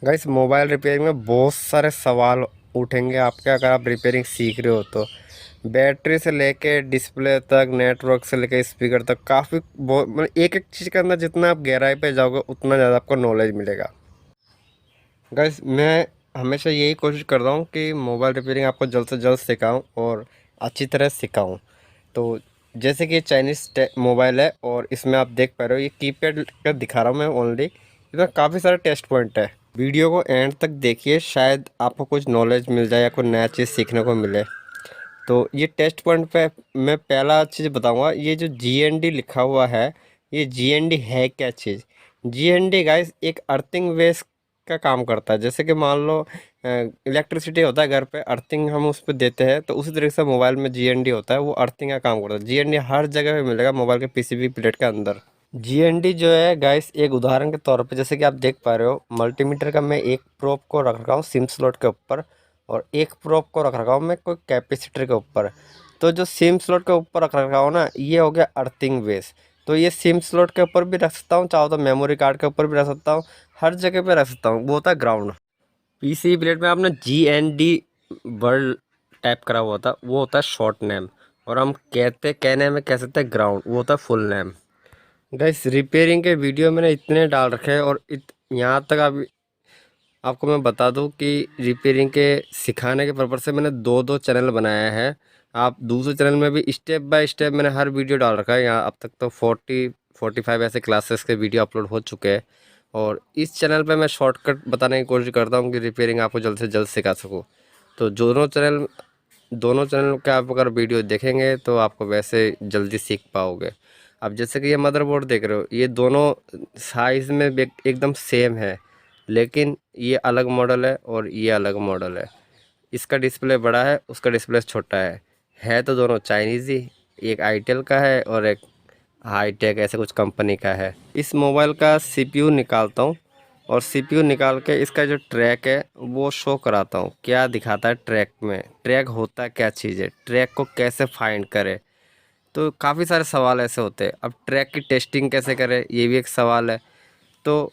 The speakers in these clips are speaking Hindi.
गाइस मोबाइल रिपेयरिंग में बहुत सारे सवाल उठेंगे आपके अगर आप रिपेयरिंग सीख रहे हो तो। बैटरी से लेके डिस्प्ले तक, नेटवर्क से लेके स्पीकर तक, काफ़ी बहुत मतलब एक एक चीज़ के अंदर जितना आप गहराई पे जाओगे उतना ज़्यादा आपको नॉलेज मिलेगा। गाइस मैं हमेशा यही कोशिश करता हूँ कि मोबाइल रिपेयरिंग आपको जल्द से जल्द सिखाऊं और अच्छी तरह सिखाऊं। तो जैसे कि चाइनीज़ मोबाइल है और इसमें आप देख पा रहे हो ये कीपैड का दिखा रहा हूँ मैं ओनली। इसमें काफ़ी सारे टेस्ट पॉइंट है। वीडियो को एंड तक देखिए, शायद आपको कुछ नॉलेज मिल जाए या कोई नया चीज़ सीखने को मिले। तो ये टेस्ट पॉइंट पे मैं पहला चीज़ बताऊंगा, ये जो जीएनडी लिखा हुआ है, ये जीएनडी है क्या चीज़। जीएनडी गाइस एक अर्थिंग वेस का काम करता है। जैसे कि मान लो इलेक्ट्रिसिटी होता है घर पे, अर्थिंग हम उस पर देते हैं, तो उसी तरीके से मोबाइल में जीएनडी होता है, वो अर्थिंग का काम करता है। जीएनडी हर जगह पे मिलेगा मोबाइल के पीसीबी प्लेट के अंदर। जीएनडी जो है गाइस, एक उदाहरण के तौर पे जैसे कि आप देख पा रहे हो, मल्टीमीटर का मैं एक प्रोब को रख रखा हूँ सिम स्लॉट के ऊपर और एक प्रोब को रख रखा हूँ मैं कोई कैपेसिटर के ऊपर। तो जो सिम स्लॉट के ऊपर रख रखा हूँ ना, ये हो गया अर्थिंग बेस। तो ये सिम स्लॉट के ऊपर भी रख सकता हूँ, चाहो तो मेमोरी कार्ड के ऊपर भी रख सकता हूँ, हर जगह पे रख सकता हूँ। वो होता है ग्राउंड। पीसी प्लेट में आपने जीएनडी वर्ड टाइप करा हुआ था, वो होता है शॉर्ट नेम। और हम कहने में कह सकते हैं ग्राउंड, वो होता है फुल नेम। गाइस रिपेयरिंग के वीडियो मैंने इतने डाल रखे हैं और यहाँ तक आपको मैं बता दूं कि रिपेयरिंग के सिखाने के पर्पज़ से मैंने दो दो चैनल बनाया है। आप दूसरे चैनल में भी स्टेप बाय स्टेप मैंने हर वीडियो डाल रखा है। यहाँ अब तक तो 40-45 ऐसे क्लासेस के वीडियो अपलोड हो चुके हैं। और इस चैनल पे मैं शॉर्टकट बताने की कोशिश करता हूँ कि रिपेयरिंग आपको जल्द से जल्द सिखा सकूँ। तो दोनों चैनल के आप अगर वीडियो देखेंगे तो आपको वैसे जल्दी सीख पाओगे। अब जैसे कि ये मदरबोर्ड देख रहे हो, ये दोनों साइज़ में एकदम सेम है, लेकिन ये अलग मॉडल है और ये अलग मॉडल है। इसका डिस्प्ले बड़ा है, उसका डिस्प्ले छोटा है तो दोनों चाइनीज़ ही। एक आईटेल का है और एक हाईटेक ऐसे कुछ कंपनी का है। इस मोबाइल का सीपीयू निकालता हूँ और सीपीयू निकाल के इसका जो ट्रैक है वो शो कराता हूँ, क्या दिखाता है ट्रैक में, ट्रैक होता क्या चीज़ है, ट्रैक को कैसे फाइंड करे। तो काफ़ी सारे सवाल ऐसे होते हैं। अब ट्रैक की टेस्टिंग कैसे करें, ये भी एक सवाल है। तो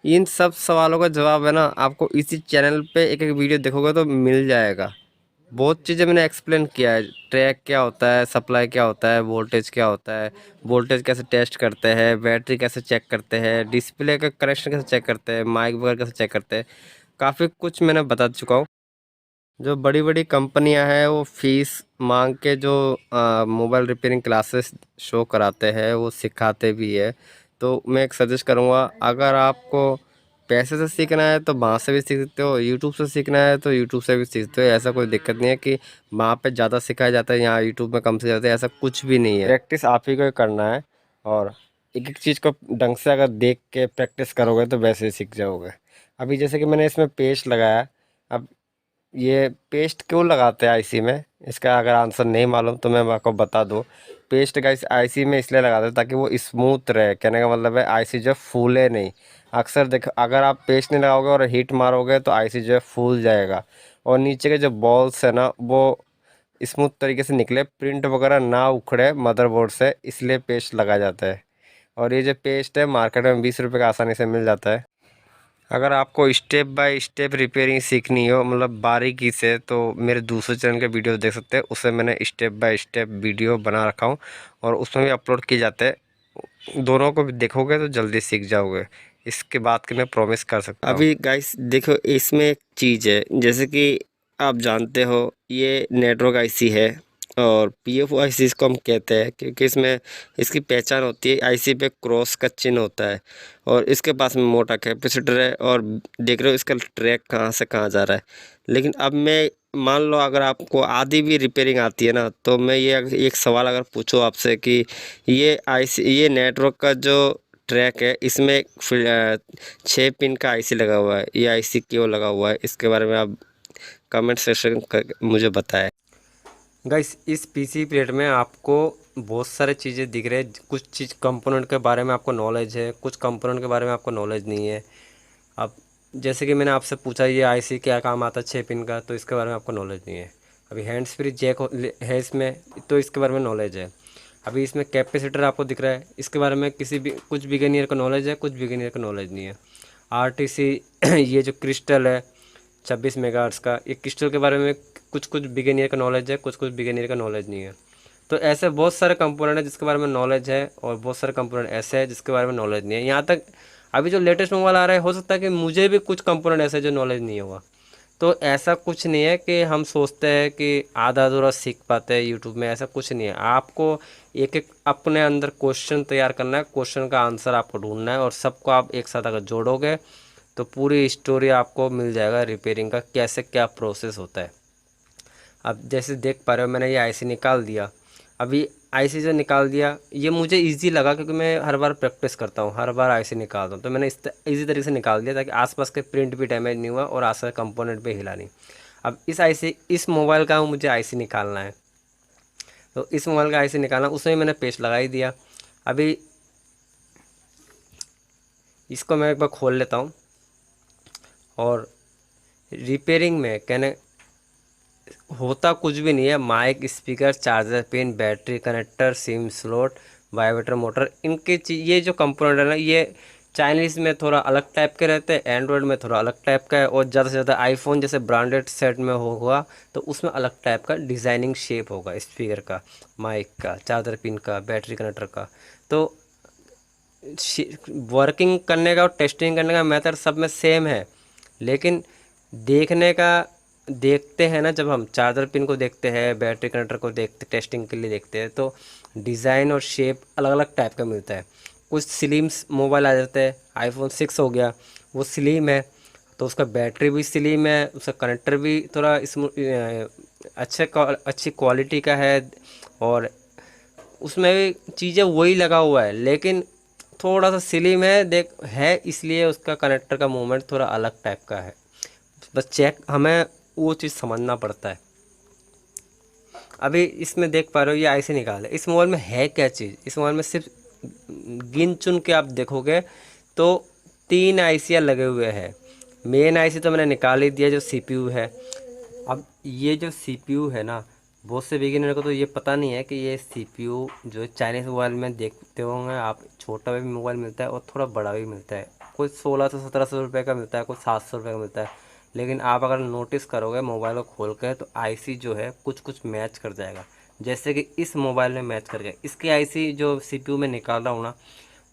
इन सब सवालों का जवाब है ना, आपको इसी चैनल पे एक एक वीडियो देखोगे तो मिल जाएगा। बहुत चीज़ें मैंने एक्सप्लेन किया है, ट्रैक क्या होता है, सप्लाई क्या होता है, वोल्टेज क्या होता है, वोल्टेज कैसे टेस्ट करते हैं, बैटरी कैसे चेक करते हैं, डिस्प्ले का कनेक्शन कैसे चेक करते हैं, माइक वगैरह कैसे चेक करते हैं। काफ़ी कुछ मैंने बता चुका हूँ। जो बड़ी बड़ी कंपनियां हैं वो फीस मांग के जो मोबाइल रिपेयरिंग क्लासेस शो कराते हैं वो सिखाते भी है। तो मैं एक सजेस्ट करूँगा, अगर आपको पैसे से सीखना है तो वहाँ से भी सीख सकते हो, यूट्यूब से सीखना है तो यूट्यूब से भी सीख सकते हो। ऐसा कोई दिक्कत नहीं है कि वहाँ पे ज़्यादा सिखाया जाता है, यहाँ यूट्यूब में कम से ज़्यादा, ऐसा कुछ भी नहीं है। प्रैक्टिस आप ही को ही करना है और एक एक चीज़ को ढंग से अगर देख के प्रैक्टिस करोगे तो वैसे ही सीख जाओगे। अभी जैसे कि मैंने इसमें पेस्ट लगाया। अब ये पेस्ट क्यों लगाते हैं आईसी में, इसका अगर आंसर नहीं मालूम तो मैं आपको बता दूं। पेस्ट गाइस आईसी में इसलिए लगाते हैं ताकि वो स्मूथ रहे। कहने का मतलब है आईसी जो फूले नहीं। अक्सर देखो, अगर आप पेस्ट नहीं लगाओगे और हीट मारोगे तो आईसी जो है फूल जाएगा और नीचे के जो बॉल्स है ना वो स्मूथ तरीके से निकले, प्रिंट वगैरह ना उखड़े मदरबोर्ड से, इसलिए पेस्ट लगाया जाता है। और ये जो पेस्ट है मार्केट में 20 रुपये का आसानी से मिल जाता है। अगर आपको स्टेप बाय स्टेप रिपेयरिंग सीखनी हो, मतलब बारीकी से, तो मेरे दूसरे चैनल के वीडियो देख सकते हैं। उससे मैंने स्टेप बाय स्टेप वीडियो बना रखा हूँ और उसमें भी अपलोड किए जाते हैं। दोनों को भी देखोगे तो जल्दी सीख जाओगे, इसके बाद की मैं प्रॉमिस कर सकता हूँ। अभी गाइस देखो, इसमें एक चीज़ है, जैसे कि आप जानते हो ये नेटवर्क आईसी है और पीएफओ आईसी इसको हम कहते हैं, क्योंकि इसमें इसकी पहचान होती है, आईसी पे क्रॉस का चिन्ह होता है और इसके पास में मोटा कैपेसिटर है और देख रहे हो इसका ट्रैक कहाँ से कहाँ जा रहा है। लेकिन अब मैं मान लो अगर आपको आधी भी रिपेयरिंग आती है ना, तो मैं ये एक सवाल अगर पूछूँ आपसे कि ये नेटवर्क का जो ट्रैक है इसमें 6 पिन का आईसी लगा हुआ है, ये आईसी क्यों लगा हुआ है, इसके बारे में आप कमेंट सेक्शन मुझे बताएं। गाइस इस पीसी प्लेट में आपको बहुत सारे चीज़ें दिख रहे हैं। कुछ चीज़ कंपोनेंट के बारे में आपको नॉलेज है, कुछ कंपोनेंट के बारे में आपको नॉलेज नहीं है। अब जैसे कि मैंने आपसे पूछा ये आईसी क्या काम आता है 6 पिन का, तो इसके बारे में आपको नॉलेज नहीं है। अभी हैंड्स फ्री जैक है इसमें, तो इसके बारे में नॉलेज है। अभी इसमें कैपेसिटर आपको दिख रहा है, इसके बारे में कुछ बिगिनियर का नॉलेज है, कुछ बिगिनियर का नॉलेज नहीं है। RTC ये जो क्रिस्टल है 26 मेगाहर्ट्ज़ का, ये क्रिस्टल के बारे में कुछ कुछ बिगिनियर का नॉलेज है, कुछ कुछ बिगिनियर का नॉलेज नहीं है। तो ऐसे बहुत सारे कंपोनेंट है जिसके बारे में नॉलेज है, और बहुत सारे कंपोनेंट ऐसे हैं जिसके बारे में नॉलेज नहीं है। यहाँ तक अभी जो लेटेस्ट मोबाइल आ रहा है, हो सकता है कि मुझे भी कुछ कंपोनेंट ऐसे जो नॉलेज नहीं होगा। तो ऐसा कुछ नहीं है कि हम सोचते हैं कि आधा अधूरा सीख पाते हैं यूट्यूब में, ऐसा कुछ नहीं है। आपको एक एक अपने अंदर क्वेश्चन तैयार करना है, क्वेश्चन का आंसर आपको ढूंढना है, और सबको आप एक साथ अगर जोड़ोगे तो पूरी स्टोरी आपको मिल जाएगा रिपेयरिंग का, कैसे क्या प्रोसेस होता है। अब जैसे देख पा रहे हो, मैंने ये आईसी निकाल दिया। अभी आईसी जो निकाल दिया, ये मुझे इजी लगा क्योंकि मैं हर बार प्रैक्टिस करता हूँ, हर बार आईसी निकालता हूँ, तो मैंने इजी तरीके से निकाल दिया ताकि आसपास के प्रिंट भी डैमेज नहीं हुआ और आसपास कंपोनेंट भी हिला नहीं। अब इस मोबाइल का मुझे आईसी निकालना है, तो इस मोबाइल का आईसी निकालना, उसमें मैंने पेस्ट लगा ही दिया। अभी इसको मैं एक बार खोल लेता हूँ, और रिपेयरिंग में कहने होता कुछ भी नहीं है। Mic, speaker, charger pin, battery connector, sim slot, vibrator motor, इनके ये जो कंपोनेंट है ना, ये चाइनीज़ में थोड़ा अलग टाइप के रहते हैं, एंड्रॉयड में थोड़ा अलग टाइप का है, और ज़्यादा से ज़्यादा आईफोन जैसे ब्रांडेड सेट में होगा तो उसमें अलग टाइप का डिज़ाइनिंग शेप होगा, स्पीकर का, माइक का, चार्जर पिन का, बैटरी कनेक्टर का। तो वर्किंग करने का और टेस्टिंग करने का मेथड सब में सेम है, लेकिन देखने का देखते हैं ना, जब हम चार्जर पिन को देखते हैं, बैटरी कनेक्टर को देखते, टेस्टिंग के लिए देखते हैं, तो डिज़ाइन और शेप अलग अलग टाइप का मिलता है। कुछ स्लिम मोबाइल आ जाते हैं, आईफोन 6 हो गया, वो स्लिम है तो उसका बैटरी भी स्लिम है, उसका कनेक्टर भी थोड़ा अच्छी क्वालिटी का है, और उसमें भी चीज़ें वही लगा हुआ है, लेकिन थोड़ा सा स्लिम है देख है, इसलिए उसका कनेक्टर का मूवमेंट थोड़ा अलग टाइप का है। बस चेक हमें वो चीज़ समझना पड़ता है। अभी इसमें देख पा रहे हो, ये आईसी निकाल है। इस मोबाइल में है क्या चीज़, इस मोबाइल में सिर्फ गिन चुन के आप देखोगे तो 3 आईसियाँ लगे हुए हैं। मेन आईसी तो मैंने निकाल ही दिया, जो सीपीयू है। अब ये जो सीपीयू है ना, बहुत से बिगिनर को तो ये पता नहीं है कि ये सीपीयू जो चाइनीज़ मोबाइल में देखते होंगे आप, छोटा भी मोबाइल मिलता है और थोड़ा बड़ा भी मिलता है। कोई 1600-1700 रुपये का मिलता है, कोई 700 रुपये का मिलता है। लेकिन आप अगर नोटिस करोगे मोबाइल को खोल कर, तो आईसी जो है कुछ कुछ मैच कर जाएगा, जैसे कि इस मोबाइल में मैच कर गया। इसकी आईसी जो सीपीयू में निकाल रहा हूँ ना,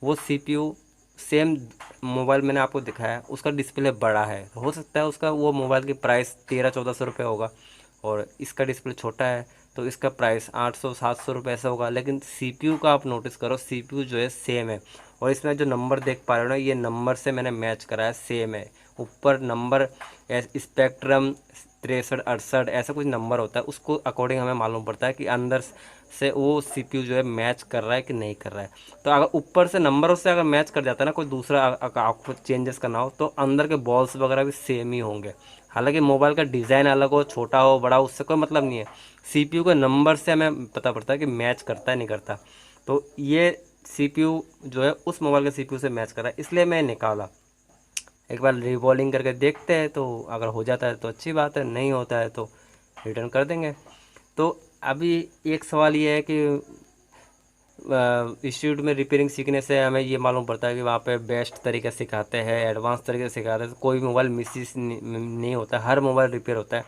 वो सीपीयू सेम मोबाइल मैंने आपको दिखाया, उसका डिस्प्ले बड़ा है, हो सकता है उसका वो मोबाइल की प्राइस 1300-1400 रुपये होगा, और इसका डिस्प्ले छोटा है तो इसका प्राइस 800-700 रुपये ऐसा होगा। लेकिन सीपीयू का आप नोटिस करो, सीपीयू जो है सेम है, और इसमें जो नंबर देख पा रहे हो ना, ये नंबर से मैंने मैच कराया, सेम है। ऊपर नंबर स्पेक्ट्रम 63-68 ऐसा कुछ नंबर होता है, उसको अकॉर्डिंग हमें मालूम पड़ता है कि अंदर से वो सीपीयू जो है मैच कर रहा है कि नहीं कर रहा है। तो अगर ऊपर से नंबरों से अगर मैच कर जाता है ना, कोई दूसरा आपको चेंजेस करना हो, तो अंदर के बॉल्स वगैरह भी सेम ही होंगे। हालांकि मोबाइल का डिज़ाइन अलग हो, छोटा हो, बड़ा हो, उससे कोई मतलब नहीं है। सीपीयू के नंबर से हमें पता पड़ता है कि मैच करता है नहीं करता। तो ये सीपीयू जो है उस मोबाइल के सीपीयू से मैच कर रहा है, इसलिए मैं निकाला। एक बार रिबॉलिंग करके देखते हैं, तो अगर हो जाता है तो अच्छी बात है, नहीं होता है तो रिटर्न कर देंगे। तो अभी एक सवाल ये है कि इंस्टीट्यूट में रिपेयरिंग सीखने से हमें ये मालूम पड़ता है कि वहाँ पे बेस्ट तरीके से सिखाते हैं, एडवांस तरीके से सिखाते हैं, तो कोई मोबाइल मिस नहीं होता, हर मोबाइल रिपेयर होता है।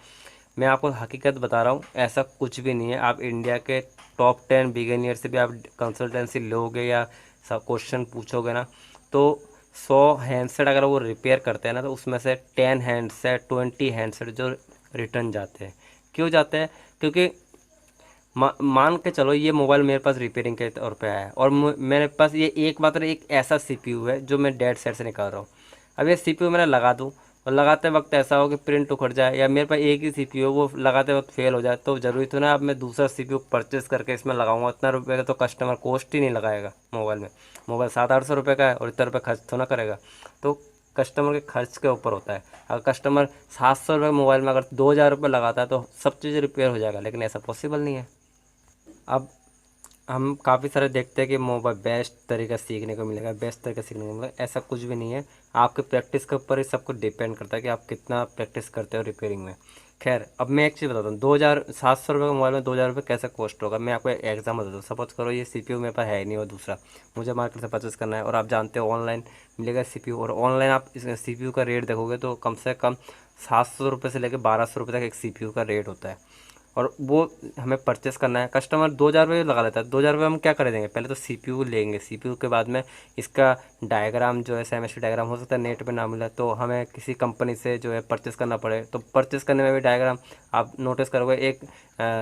मैं आपको हकीकत बता रहा हूँ, ऐसा कुछ भी नहीं है। आप इंडिया के टॉप 10 बिगिनियर से भी आप कंसल्टेंसी लोगे या सब क्वेश्चन पूछोगे ना, तो 100 हैंडसेट अगर वो रिपेयर करते हैं ना, तो उसमें से 10 हैंडसेट 20 हैंडसेट जो रिटर्न जाते हैं। क्यों जाते हैं? क्योंकि मान के चलो ये मोबाइल मेरे पास रिपेयरिंग के तौर पे आया है, और मेरे पास ये एकमात्र एक ऐसा सीपीयू है जो मैं डेड सेट से निकाल रहा हूँ। अब ये सीपीयू मैंने लगा दूँ, और लगाते वक्त ऐसा हो कि प्रिंट उखड़ जाए, या मेरे पास एक ही सीपीयू है वो लगाते वक्त फेल हो जाए, तो ज़रूरी तो ना अब मैं दूसरा सीपीयू परचेस करके इसमें लगाऊंगा। इतना रुपये का तो कस्टमर कॉस्ट ही नहीं लगाएगा मोबाइल में। मोबाइल 700-800 रुपये का है, और इतना रुपये खर्च तो ना करेगा। तो कस्टमर के खर्च के ऊपर होता है। अगर कस्टमर 700 रुपये मोबाइल में अगर 2000 रुपये लगाता है तो सब चीज़ रिपेयर हो जाएगा, लेकिन ऐसा पॉसिबल नहीं है। अब हम काफ़ी सारे देखते हैं कि मोबाइल बेस्ट तरीका सीखने को मिलेगा, बेस्ट तरीका सीखने को मिलेगा, ऐसा कुछ भी नहीं है। आपके प्रैक्टिस के ऊपर ही सब कुछ डिपेंड करता है कि आप कितना प्रैक्टिस करते हो रिपेयरिंग में। खैर अब मैं एक चीज़ बताता हूँ, 2700 रुपये का मोबाइल में 2000 रुपये कैसे कॉस्ट होगा। मैं आपको एक एग्जाम्पल देता हूँ। सपोज करो ये सीपीयू मेरे पास है ही नहीं और दूसरा मुझे मार्केट से परचेस करना है, और आप जानते हो ऑनलाइन मिलेगा सीपीयू, और ऑनलाइन आप इस सीपीयू का रेट देखोगे तो कम से कम 700 रुपये से लेकर 1200 रुपये तक एक सीपीयू का रेट होता है। और वो हमें परचेस करना है, कस्टमर 2000 रुपये लगा लेता है। 2000 रुपये हम क्या कर देंगे, पहले तो सीपीयू लेंगे, सीपीयू के बाद में इसका डायग्राम जो है सेमेस्टर डायग्राम हो सकता है नेट पे ना मिले, तो हमें किसी कंपनी से जो है परचेस करना पड़े। तो परचेस करने में भी डायग्राम आप नोटिस करोगे, एक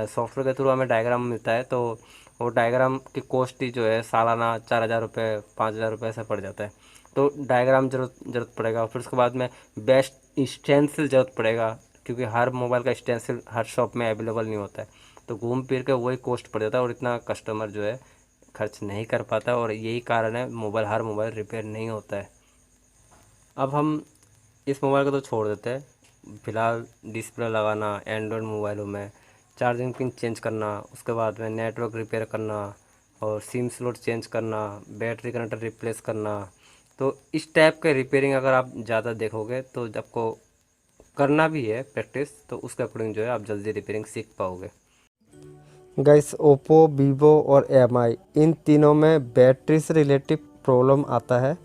सॉफ्टवेयर के थ्रू हमें डायग्राम मिलता है, तो वो डायग्राम की कॉस्ट ही जो है सालाना 4000 रुपये 5000 रुपये ऐसा पड़ जाता है। तो डायग्राम जरूरत पड़ेगा, फिर उसके बाद में बेस्ट स्टेंसिल जरूरत पड़ेगा, क्योंकि हर मोबाइल का स्टेंसिल हर शॉप में अवेलेबल नहीं होता है। तो घूम फिर के वही कॉस्ट पड़ जाता है, और इतना कस्टमर जो है खर्च नहीं कर पाता, और यही कारण है हर मोबाइल रिपेयर नहीं होता है। अब हम इस मोबाइल को तो छोड़ देते हैं, फिलहाल डिस्प्ले लगाना एंड्रॉयड मोबाइलों में, चार्जिंग पिन चेंज करना, उसके बाद में नेटवर्क रिपेयर करना, और सिम स्लॉट चेंज करना, बैटरी कनेक्टर रिप्लेस करना। तो इस टाइप के रिपेयरिंग अगर आप ज़्यादा देखोगे तो आपको करना भी है प्रैक्टिस, तो उसके अकॉर्डिंग जो है आप जल्दी रिपेयरिंग सीख पाओगे। गाइस ओप्पो, वीवो और एमआई इन तीनों में बैटरी से रिलेटिव प्रॉब्लम आता है।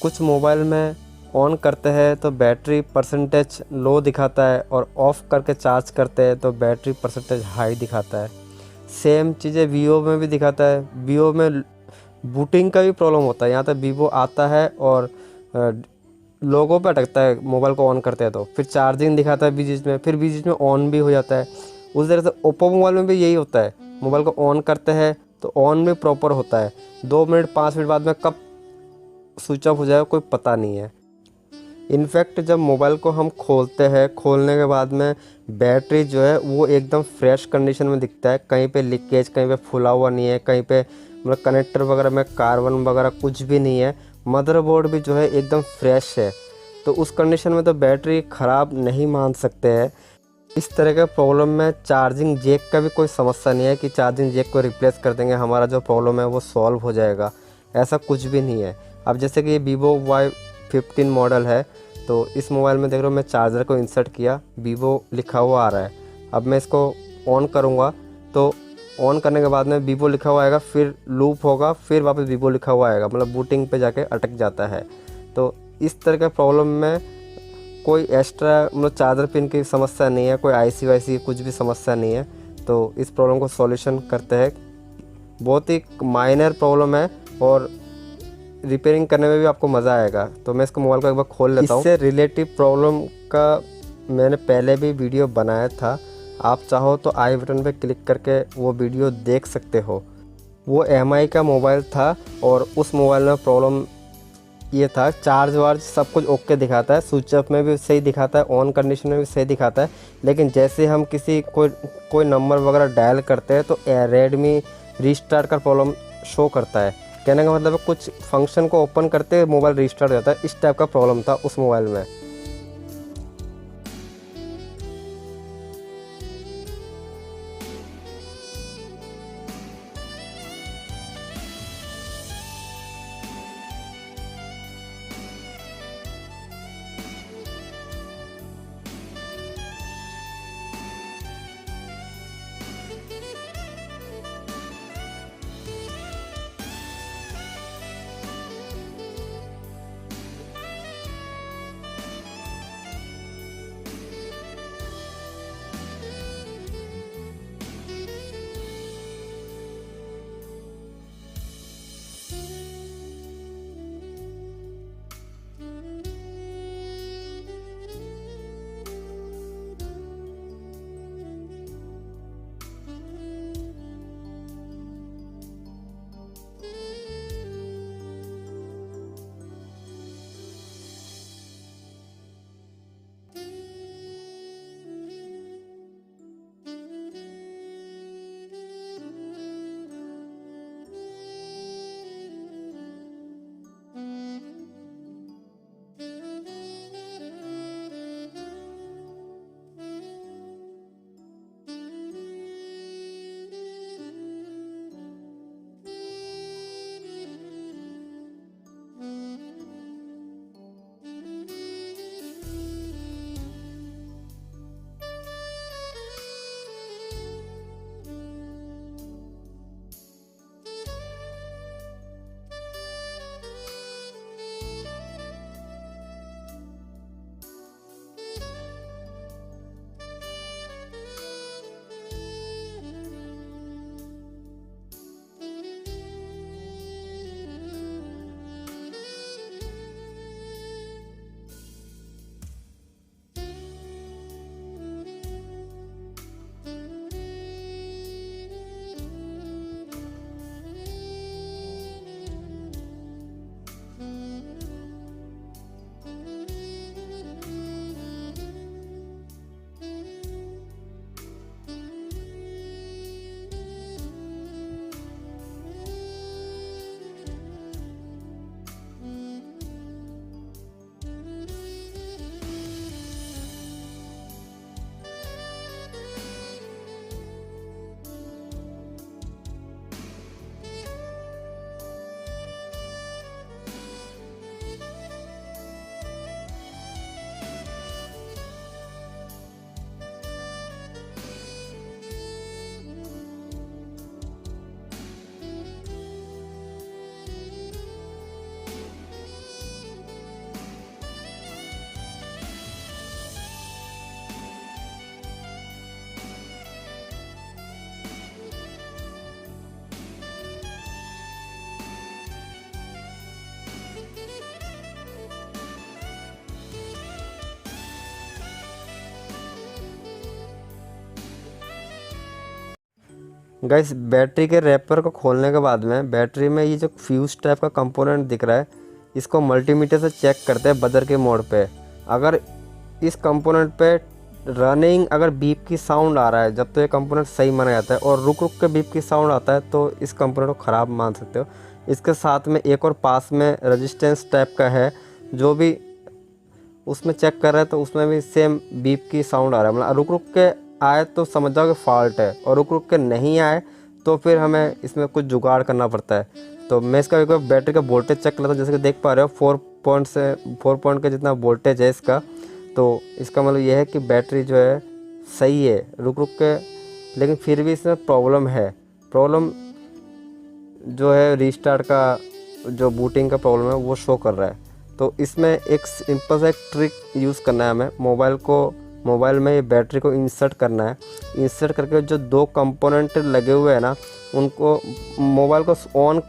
कुछ मोबाइल में ऑन करते हैं तो बैटरी परसेंटेज लो दिखाता है, और ऑफ़ करके चार्ज करते हैं तो बैटरी परसेंटेज हाई दिखाता है। सेम चीज़ें वीवो में भी दिखाता है। वीवो में बूटिंग का भी प्रॉब्लम होता है। यहाँ तक वीवो आता है और लोगों पे अटकता है मोबाइल को ऑन करते हैं, तो फिर चार्जिंग दिखाता है बीच बीच में, फिर बीच बीच में ऑन भी हो जाता है। उस तरह से ओप्पो मोबाइल में भी यही होता है। मोबाइल को ऑन करते हैं तो ऑन भी प्रॉपर होता है, 2 मिनट 5 मिनट बाद में कब स्विच ऑफ हो जाएगा कोई पता नहीं है। इनफैक्ट जब मोबाइल को हम खोलते हैं, खोलने के बाद में बैटरी जो है वो एकदम फ्रेश कंडीशन में दिखता है, कहीं पे लीकेज, कहीं पे फुला हुआ नहीं है, कहीं पे मतलब कनेक्टर वगैरह में कार्बन वगैरह कुछ भी नहीं है। मदरबोर्ड भी जो है एकदम फ्रेश है। तो उस कंडीशन में तो बैटरी ख़राब नहीं मान सकते हैं। इस तरह के प्रॉब्लम में चार्जिंग जैक का भी कोई समस्या नहीं है कि चार्जिंग जैक को रिप्लेस कर देंगे हमारा जो प्रॉब्लम है वो सॉल्व हो जाएगा, ऐसा कुछ भी नहीं है। अब जैसे कि ये वीवो Y15 मॉडल है, तो इस मोबाइल में देख रहे हो मैं चार्जर को इंसर्ट किया, वीवो लिखा हुआ आ रहा है। अब मैं इसको ऑन करूँगा तो ऑन करने के बाद में वीवो लिखा हुआ आएगा, फिर लूप होगा, फिर वापस वीवो लिखा हुआ आएगा, मतलब बूटिंग पे जाके अटक जाता है। तो इस तरह के प्रॉब्लम में कोई एक्स्ट्रा मतलब चार्जर पिन की समस्या नहीं है, कोई आईसी वाईसी कुछ भी समस्या नहीं है। तो इस प्रॉब्लम को सॉल्यूशन करते हैं। बहुत ही माइनर प्रॉब्लम है और रिपेयरिंग करने में भी आपको मज़ा आएगा। तो मैं इसको मोबाइल को एक बार खोल लेता हूँ। इससे रिलेटिव प्रॉब्लम का मैंने पहले भी वीडियो बनाया था, आप चाहो तो आई बटन पे क्लिक करके वो वीडियो देख सकते हो। वो एमआई का मोबाइल था और उस मोबाइल में प्रॉब्लम ये था, चार्ज वार्ज सब कुछ ओके दिखाता है, स्विच ऑफ में भी सही दिखाता है, ऑन कंडीशन में भी सही दिखाता है, लेकिन जैसे हम किसी कोई नंबर वगैरह डायल करते हैं तो रेडमी रीस्टार्ट का प्रॉब्लम शो करता है। कहने का मतलब है कुछ फंक्शन को ओपन करते मोबाइल रीस्टार्ट हो जाता है। इस टाइप का प्रॉब्लम था उस मोबाइल में। गाइस बैटरी के रैपर को खोलने के बाद में बैटरी में ये जो फ्यूज टाइप का कंपोनेंट दिख रहा है, इसको मल्टीमीटर से चेक करते हैं बजर के मोड पे। अगर इस कंपोनेंट पे रनिंग अगर बीप की साउंड आ रहा है जब तो ये कंपोनेंट सही माना जाता है, और रुक रुक के बीप की साउंड आता है तो इस कंपोनेंट को ख़राब मान सकते हो। इसके साथ में एक और पास में रेजिस्टेंस टाइप का है, जो भी उसमें चेक कर रहे हैं तो उसमें भी सेम बीप की साउंड आ रहा है। मतलब रुक रुक के आए तो समझ जाओ कि फॉल्ट है, और रुक रुक के नहीं आए तो फिर हमें इसमें कुछ जुगाड़ करना पड़ता है। तो मैं इसका एक बार बैटरी का वोल्टेज चेक कर लेता हूँ। जैसे कि देख पा रहे हो 4 पॉइंट का जितना वोल्टेज है इसका, तो इसका मतलब यह है कि बैटरी जो है सही है रुक रुक के। लेकिन फिर भी इसमें प्रॉब्लम है। प्रॉब्लम जो है रीस्टार्ट का जो बूटिंग का प्रॉब्लम है वो शो कर रहा है। तो इसमें एक सिंपल सा एक ट्रिक यूज़ करना है हमें। मोबाइल में ये बैटरी को इंसर्ट करना है। इंसर्ट करके जो 2 कंपोनेंट लगे हुए हैं ना, उनको मोबाइल को ऑन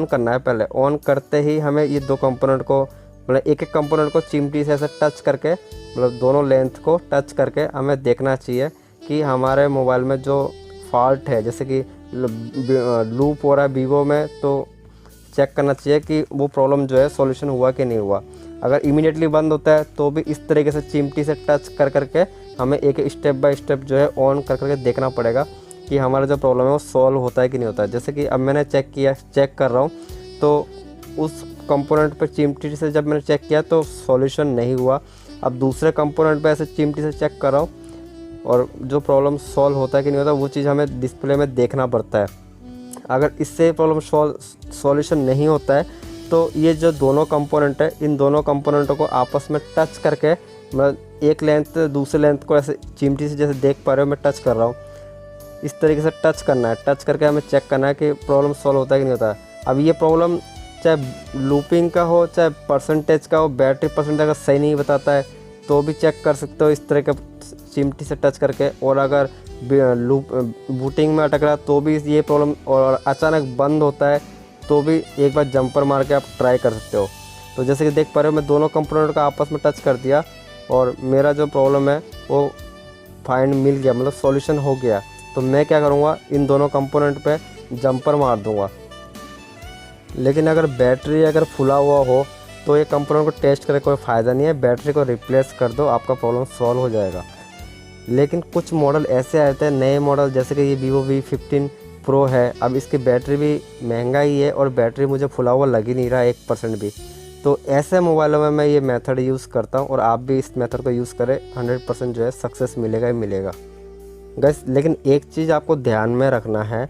करना है। पहले ऑन करते ही हमें ये 2 कंपोनेंट को, मतलब एक एक कंपोनेंट को चिमटी से ऐसे टच करके, मतलब दोनों लेंथ को टच करके हमें देखना चाहिए कि हमारे मोबाइल में जो फॉल्ट है, जैसे कि लूप हो रहा है वीवो में, तो चेक करना चाहिए कि वो प्रॉब्लम जो है सॉल्यूशन हुआ कि नहीं हुआ। अगर इमीडिएटली बंद होता है तो भी इस तरीके से चिमटी से टच कर करके हमें एक स्टेप बाय स्टेप जो है ऑन कर करके देखना पड़ेगा कि हमारा जो प्रॉब्लम है वो सॉल्व होता है कि नहीं होता है। जैसे कि अब मैंने चेक कर रहा हूँ, तो उस कंपोनेंट पर चिमटी से जब मैंने चेक किया तो सॉल्यूशन नहीं हुआ। अब दूसरे कंपोनेंट पर ऐसे चिमटी से चेक कर रहा हूँ, और जो प्रॉब्लम सॉल्व होता है कि नहीं होता वो चीज़ हमें डिस्प्ले में देखना पड़ता है। अगर इससे प्रॉब्लम सॉल्यूशन नहीं होता है तो ये जो दोनों कंपोनेंट है, इन दोनों कंपोनेंटों को आपस में टच करके, मतलब एक लेंथ दूसरे लेंथ को ऐसे चिमटी से जैसे देख पा रहे हो मैं टच कर रहा हूँ, इस तरीके से टच करना है। टच करके हमें चेक करना है कि प्रॉब्लम सॉल्व होता है कि नहीं होता है। अब ये प्रॉब्लम चाहे लूपिंग का हो चाहे परसेंटेज का हो, बैटरी परसेंटेज अगर सही नहीं बताता है तो भी चेक कर सकते हो इस तरह के चिमटी से टच करके। और अगर बूटिंग में अटक रहा तो भी ये प्रॉब्लम, और अचानक बंद होता है तो भी एक बार जंपर मार के आप ट्राई कर सकते हो। तो जैसे कि देख पा रहे हो मैं दोनों कंपोनेंट का आपस में टच कर दिया और मेरा जो प्रॉब्लम है वो फाइंड मिल गया, मतलब सॉल्यूशन हो गया। तो मैं क्या करूँगा, इन दोनों कंपोनेंट पे जंपर मार दूँगा। लेकिन अगर बैटरी अगर फुला हुआ हो तो ये कंपोनेंट को टेस्ट करके कोई फ़ायदा नहीं है, बैटरी को रिप्लेस कर दो, आपका प्रॉब्लम सॉल्व हो जाएगा। लेकिन कुछ मॉडल ऐसे आते हैं, नए मॉडल, जैसे कि ये Vivo V15 Pro है। अब इसकी बैटरी भी महंगा ही है और बैटरी मुझे फुला हुआ लग ही नहीं रहा 1% भी। तो ऐसे मोबाइलों में मैं ये मेथड यूज़ करता हूँ, और आप भी इस मेथड को यूज़ करें, 100% जो है सक्सेस मिलेगा ही मिलेगा गाइस। लेकिन एक चीज़ आपको ध्यान में रखना है,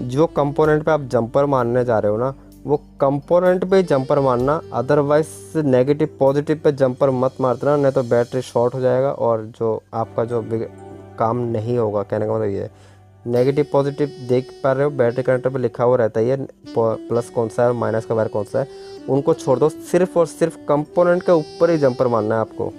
जो कंपोनेंट पे आप जंपर मारने जा रहे हो ना, वो कंपोनेंट पे जंपर मारना, otherwise negative positive pay jumper मत मारना, नहीं तो बैटरी शॉर्ट हो जाएगा और जो आपका जो काम नहीं होगा। कहने का मतलब ये है, नेगेटिव पॉजिटिव देख पा रहे हो बैटरी कनेक्टर पे लिखा हुआ रहता है, ये प्लस कौन सा है और माइनस का वायर कौन सा है, उनको छोड़ दो। सिर्फ और सिर्फ कंपोनेंट के ऊपर ही जंपर मारना है आपको।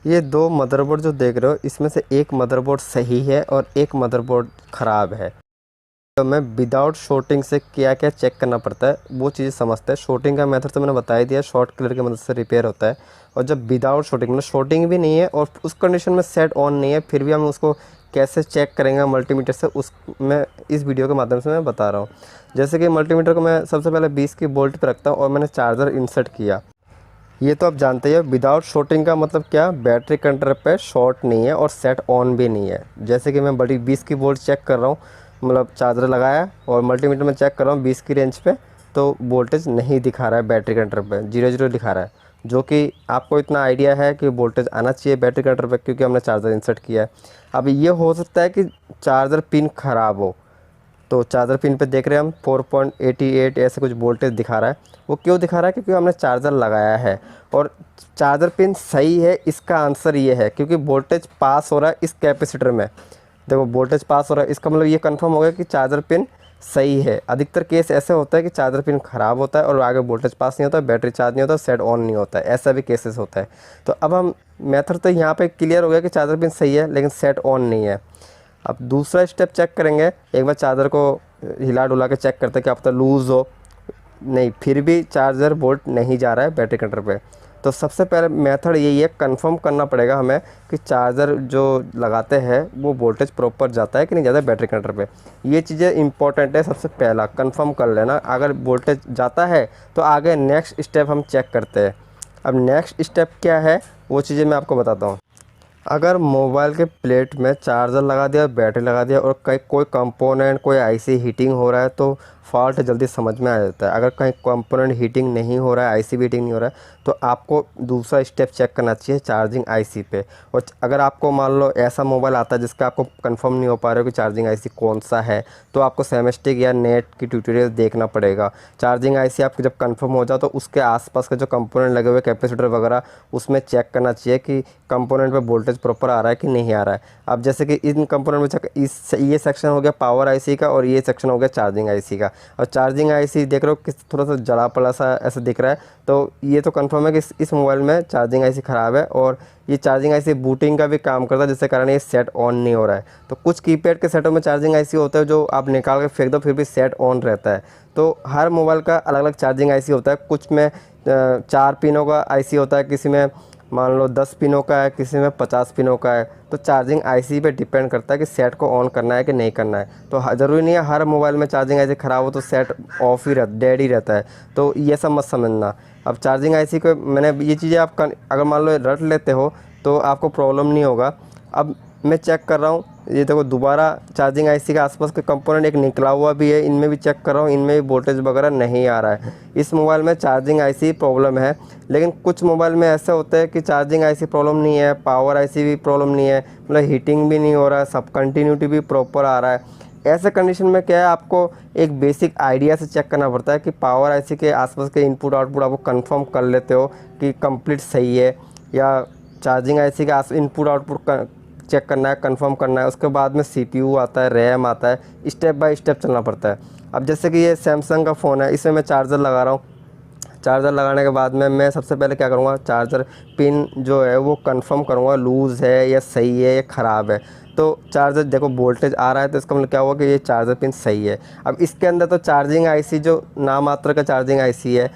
ये दो मदरबोर्ड जो देख रहे हो, इसमें से एक मदरबोर्ड सही है और एक मदरबोर्ड ख़राब है। तो मैं विदाउट शॉर्टिंग से क्या क्या चेक करना पड़ता है वो चीज़ें समझते हैं। शॉर्टिंग का मेथड तो मैंने बता ही दिया, शॉर्ट क्लियर की मदद से रिपेयर होता है। और जब विदाउट शॉर्टिंग, मतलब शॉर्टिंग भी नहीं है और उस कंडीशन में सेट ऑन नहीं है, फिर भी हम उसको कैसे चेक करेंगे मल्टीमीटर से, उस मैं इस वीडियो के माध्यम से मैं बता रहा हूँ। जैसे कि मल्टीमीटर को मैं सबसे पहले 20 की वोल्ट पर रखता हूँ और मैंने चार्जर इंसर्ट किया। ये तो आप जानते हैं, विदाउट शॉर्टिंग का मतलब क्या, बैटरी कंडक्टर पे शॉर्ट नहीं है और सेट ऑन भी नहीं है। जैसे कि मैं बड़ी 20 की वोल्ट चेक कर रहा हूँ, मतलब चार्जर लगाया और मल्टीमीटर में चेक कर रहा हूँ 20 की रेंज पे, तो वोल्टेज नहीं दिखा रहा है बैटरी कंडक्टर पे, 0 दिखा रहा है। जो कि आपको इतना आइडिया है कि वोल्टेज आना चाहिए बैटरी कंडक्टर पे, क्योंकि हमने चार्जर इंसर्ट किया है। अब ये हो सकता है कि चार्जर पिन ख़राब हो, तो चार्जर पिन पे देख रहे हैं हम 4.88 ऐसे कुछ वोल्टेज दिखा रहा है। वो क्यों दिखा रहा है, क्योंकि हमने चार्जर लगाया है और चार्जर पिन सही है। इसका आंसर ये है क्योंकि वोल्टेज पास हो रहा है इस कैपेसिटर में। देखो वोल्टेज पास हो रहा है, इसका मतलब ये कंफर्म हो गया कि चार्जर पिन सही है। अधिकतर केस ऐसे होता है कि चार्जर पिन ख़राब होता है और आगे वोल्टेज पास नहीं होता, बैटरी चार्ज नहीं होता, सेट ऑन नहीं होता है, ऐसा भी केसेस होता है। तो अब हम मेथड तो यहाँ पे क्लियर हो गया कि चार्जर पिन सही है लेकिन सेट ऑन नहीं है। अब दूसरा स्टेप चेक करेंगे, एक बार चार्जर को हिला डुला के चेक करते हैं कि अब तो लूज़ हो, नहीं फिर भी चार्जर वोल्ट नहीं जा रहा है बैटरी कंडक्टर पे। तो सबसे पहले मेथड यही है, कंफर्म करना पड़ेगा हमें कि चार्जर जो लगाते हैं वो वोल्टेज प्रॉपर जाता है कि नहीं जाता है बैटरी कंडक्टर पे। ये चीज़ें इंपॉर्टेंट है, सबसे पहला कंफर्म कर लेना। अगर वोल्टेज जाता है तो आगे नेक्स्ट स्टेप हम चेक करते हैं। अब नेक्स्ट स्टेप क्या है वो चीज़ें मैं आपको बताता हूँ। अगर मोबाइल के प्लेट में चार्जर लगा दिया, बैटरी लगा दिया और कहीं कोई कंपोनेंट, कोई आईसी हीटिंग हो रहा है तो फॉल्ट जल्दी समझ में आ जाता है। अगर कहीं कंपोनेंट हीटिंग नहीं हो रहा है, आईसी भी हीटिंग नहीं हो रहा है, तो आपको दूसरा स्टेप चेक करना चाहिए चार्जिंग आईसी पे। और अगर आपको मान लो ऐसा मोबाइल आता है जिसका आपको कंफर्म नहीं हो पा रहा हो कि चार्जिंग आईसी कौन सा है, तो आपको सेमेस्टिक या नेट की ट्यूटोरियल देखना पड़ेगा। चार्जिंग आईसी आपकी जब कंफर्म हो जाए तो उसके आसपास के जो कंपोनेंट लगे हुए कैपेसिटर वगैरह, उसमें चेक करना चाहिए कि कंपोनेंट पे वोल्टेज प्रॉपर आ रहा है कि नहीं आ रहा है। अब जैसे कि इन कंपोनेंट में ये सेक्शन हो गया पावर आईसी का और ये सेक्शन हो गया चार्जिंग आईसी का। और चार्जिंग आईसी देख रहे हो किस थोड़ा सा जला पड़ा सा ऐसा दिख रहा है, तो ये तो कंफर्म है कि इस मोबाइल में चार्जिंग आईसी ख़राब है और ये चार्जिंग आईसी बूटिंग का भी काम करता है, जिसके कारण ये सेट ऑन नहीं हो रहा है। तो कुछ कीपैड के सेटों में चार्जिंग आईसी होता है जो आप निकाल के फेंक दो फिर भी सेट ऑन रहता है। तो हर मोबाइल का अलग अलग चार्जिंग आईसी होता है। कुछ में 4 पिनों का आईसी होता है, किसी में मान लो 10 पिनों का है, किसी में 50 पिनों का है। तो चार्जिंग आईसी पे डिपेंड करता है कि सेट को ऑन करना है कि नहीं करना है। तो ज़रूरी नहीं है हर मोबाइल में चार्जिंग आईसी ख़राब हो तो सेट ऑफ ही डेड ही रहता है, तो ये सब मत समझना। अब चार्जिंग आईसी को मैंने ये चीज़ें आप अगर मान लो रट लेते हो तो आपको प्रॉब्लम नहीं होगा। अब मैं चेक कर रहा हूँ, ये देखो दोबारा चार्जिंग आईसी के आसपास के कंपोनेंट एक निकला हुआ भी है, इनमें भी चेक कर रहा हूँ, इनमें भी वोल्टेज वगैरह नहीं आ रहा है। इस मोबाइल में चार्जिंग आईसी प्रॉब्लम है। लेकिन कुछ मोबाइल में ऐसा होता है कि चार्जिंग आईसी प्रॉब्लम नहीं है, पावर आईसी भी प्रॉब्लम नहीं है, मतलब हीटिंग भी नहीं हो रहा है, सब कंटिन्यूटी भी प्रॉपर आ रहा है। ऐसे कंडीशन में क्या है, आपको एक बेसिक आइडिया से चेक करना पड़ता है कि पावर आईसी के आसपास के इनपुट आउटपुट आपको कंफर्म कर लेते हो कि कंप्लीट सही है, या चार्जिंग आईसी के इनपुट आउटपुट चेक करना है, कंफर्म करना है। उसके बाद में सीपीयू आता है, रैम आता है, स्टेप बाय स्टेप चलना पड़ता है। अब जैसे कि ये सैमसंग का फ़ोन है, इसमें मैं चार्जर लगा रहा हूँ। चार्जर लगाने के बाद में मैं सबसे पहले क्या करूँगा, चार्जर पिन जो है वो कंफर्म करूँगा लूज़ है या सही है या ख़राब है। तो चार्जर देखो वोल्टेज आ रहा है तो इसका मतलब क्या हुआ कि ये चार्जर पिन सही है। अब इसके अंदर तो चार्जिंग आईसी जो नाम मात्र का चार्जिंग आईसी है,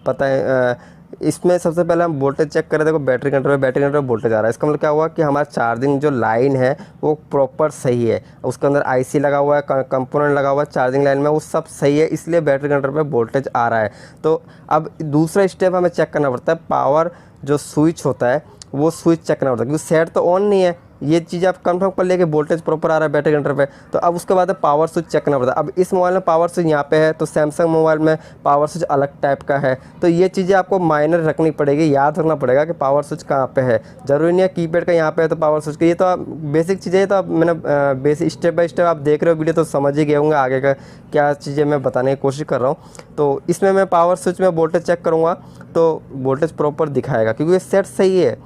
पता है इसमें सबसे पहले हम वोल्टेज चेक करें। देखो बैटरी कंट्रोल में वोल्टेज आ रहा है, इसका मतलब क्या हुआ कि हमारा चार्जिंग जो लाइन है वो प्रॉपर सही है। उसके अंदर आईसी लगा हुआ है, कंपोनेंट लगा हुआ है चार्जिंग लाइन में, वो सब सही है, इसलिए बैटरी कंट्रोल पे वोल्टेज आ रहा है। तो अब दूसरा स्टेप हमें चेक करना पड़ता है, पावर जो स्विच होता है वो स्विच चेक करना पड़ता है, क्योंकि सेट तो ऑन नहीं है। ये चीज़ आप कंफर्म कर लिया कि वोल्टेज प्रॉपर आ रहा है बैटरी कंट्रोल पे, तो अब उसके बाद पावर स्विच चेक करना पड़ता है। अब इस मोबाइल में पावर स्विच यहाँ पे है, तो सैमसंग मोबाइल में पावर स्विच अलग टाइप का है। तो ये चीज़ें आपको माइनर रखनी पड़ेगी, याद रखना पड़ेगा कि पावर स्विच कहाँ पे है। ज़रूरी नहीं है कीपैड का यहाँ पे है तो पावर स्विच का, ये तो आप बेसिक चीज़ें है। तो आप मैंने बेसिक स्टेप बाय स्टेप आप देख रहे हो वीडियो तो समझ ही गए होंगे आगे का क्या चीज़ें मैं बताने की कोशिश कर रहा हूँ। तो इसमें मैं पावर स्विच में वोल्टेज चेक करूँगा तो वोल्टेज प्रॉपर दिखाएगा क्योंकि ये सेट सही है।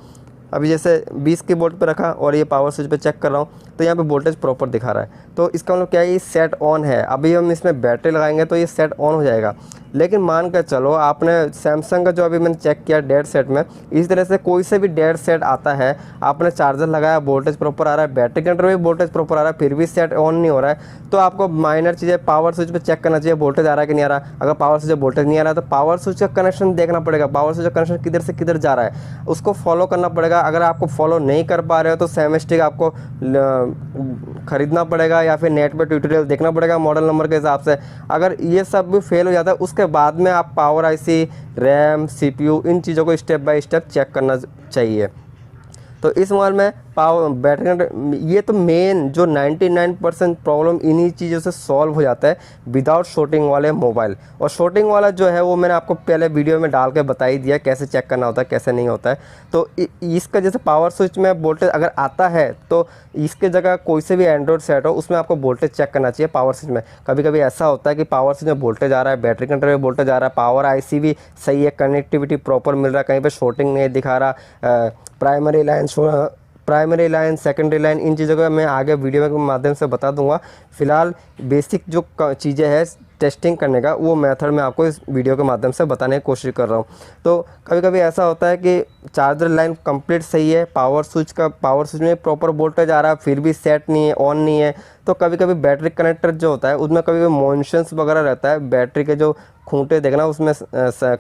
अभी जैसे 20 की वोल्ट पे रखा और ये पावर स्विच पे चेक कर रहा हूँ तो यहाँ पे वोल्टेज प्रॉपर दिखा रहा है। तो इसका मतलब क्या है, ये सेट ऑन है। अभी हम इसमें बैटरी लगाएंगे तो ये सेट ऑन हो जाएगा। लेकिन मान कर चलो आपने सैमसंग का जो अभी मैंने चेक किया डेड सेट में, इस तरह से कोई से भी डेड सेट आता है, आपने चार्जर लगाया, वोल्टेज प्रॉपर आ रहा है, बैटरी के अंदर भी वोल्टेज प्रॉपर आ रहा है, फिर भी सेट ऑन नहीं हो रहा है, तो आपको माइनर चीज़ें पावर स्विच पे चेक करना चाहिए वोल्टेज आ रहा है कि नहीं आ रहा। अगर पावर स्विच वोल्टेज नहीं आ रहा तो पावर स्विच का कनेक्शन देखना पड़ेगा, पावर स्विच का कनेक्शन किधर से किधर जा रहा है, उसको फॉलो करना पड़ेगा। अगर आपको फॉलो नहीं कर पा रहे हो तो सेमेस्टिक आपको खरीदना पड़ेगा या फिर नेट पे ट्यूटोरियल देखना पड़ेगा मॉडल नंबर के हिसाब से। अगर ये सब भी फेल हो जाता है उसके बाद में आप पावर आईसी, रैम, सीपीयू, इन चीज़ों को स्टेप बाय स्टेप चेक करना चाहिए। तो इस मोबाइल में पावर बैटरी, ये तो मेन जो 99% प्रॉब्लम इन्हीं चीज़ों से सॉल्व हो जाता है विदाउट शॉर्टिंग वाले मोबाइल। और शॉर्टिंग वाला जो है वो मैंने आपको पहले वीडियो में डाल के बता ही दिया कैसे चेक करना होता है, कैसे नहीं होता है। तो इसका जैसे पावर स्विच में वोल्टेज अगर आता है तो इसके जगह कोई से भी एंड्रॉयड सेट हो उसमें आपको वोल्टेज चेक करना चाहिए पावर स्विच में। कभी कभी ऐसा होता है कि पावर स्विच में वोल्टेज आ रहा है, बैटरी कंट्रोल में वोल्टेज आ रहा है, पावर आईसी भी सही है, कनेक्टिविटी प्रॉपर मिल रहा है, कहीं पर शॉर्टिंग नहीं दिखा रहा, प्राइमरी लाइन, सेकेंडरी लाइन, इन चीज़ों का मैं आगे वीडियो के माध्यम से बता दूंगा। फिलहाल बेसिक जो चीज़ें हैं टेस्टिंग करने का वो मेथड मैं आपको इस वीडियो के माध्यम से बताने की कोशिश कर रहा हूँ। तो कभी कभी ऐसा होता है कि चार्जर लाइन कंप्लीट सही है, पावर स्विच में प्रॉपर वोल्टेज आ रहा है, फिर भी सेट नहीं है, ऑन नहीं है। तो कभी कभी बैटरी कनेक्टर जो होता है उसमें कभी कभी मोशंस वगैरह रहता है, बैटरी के जो खूंटे देखना उसमें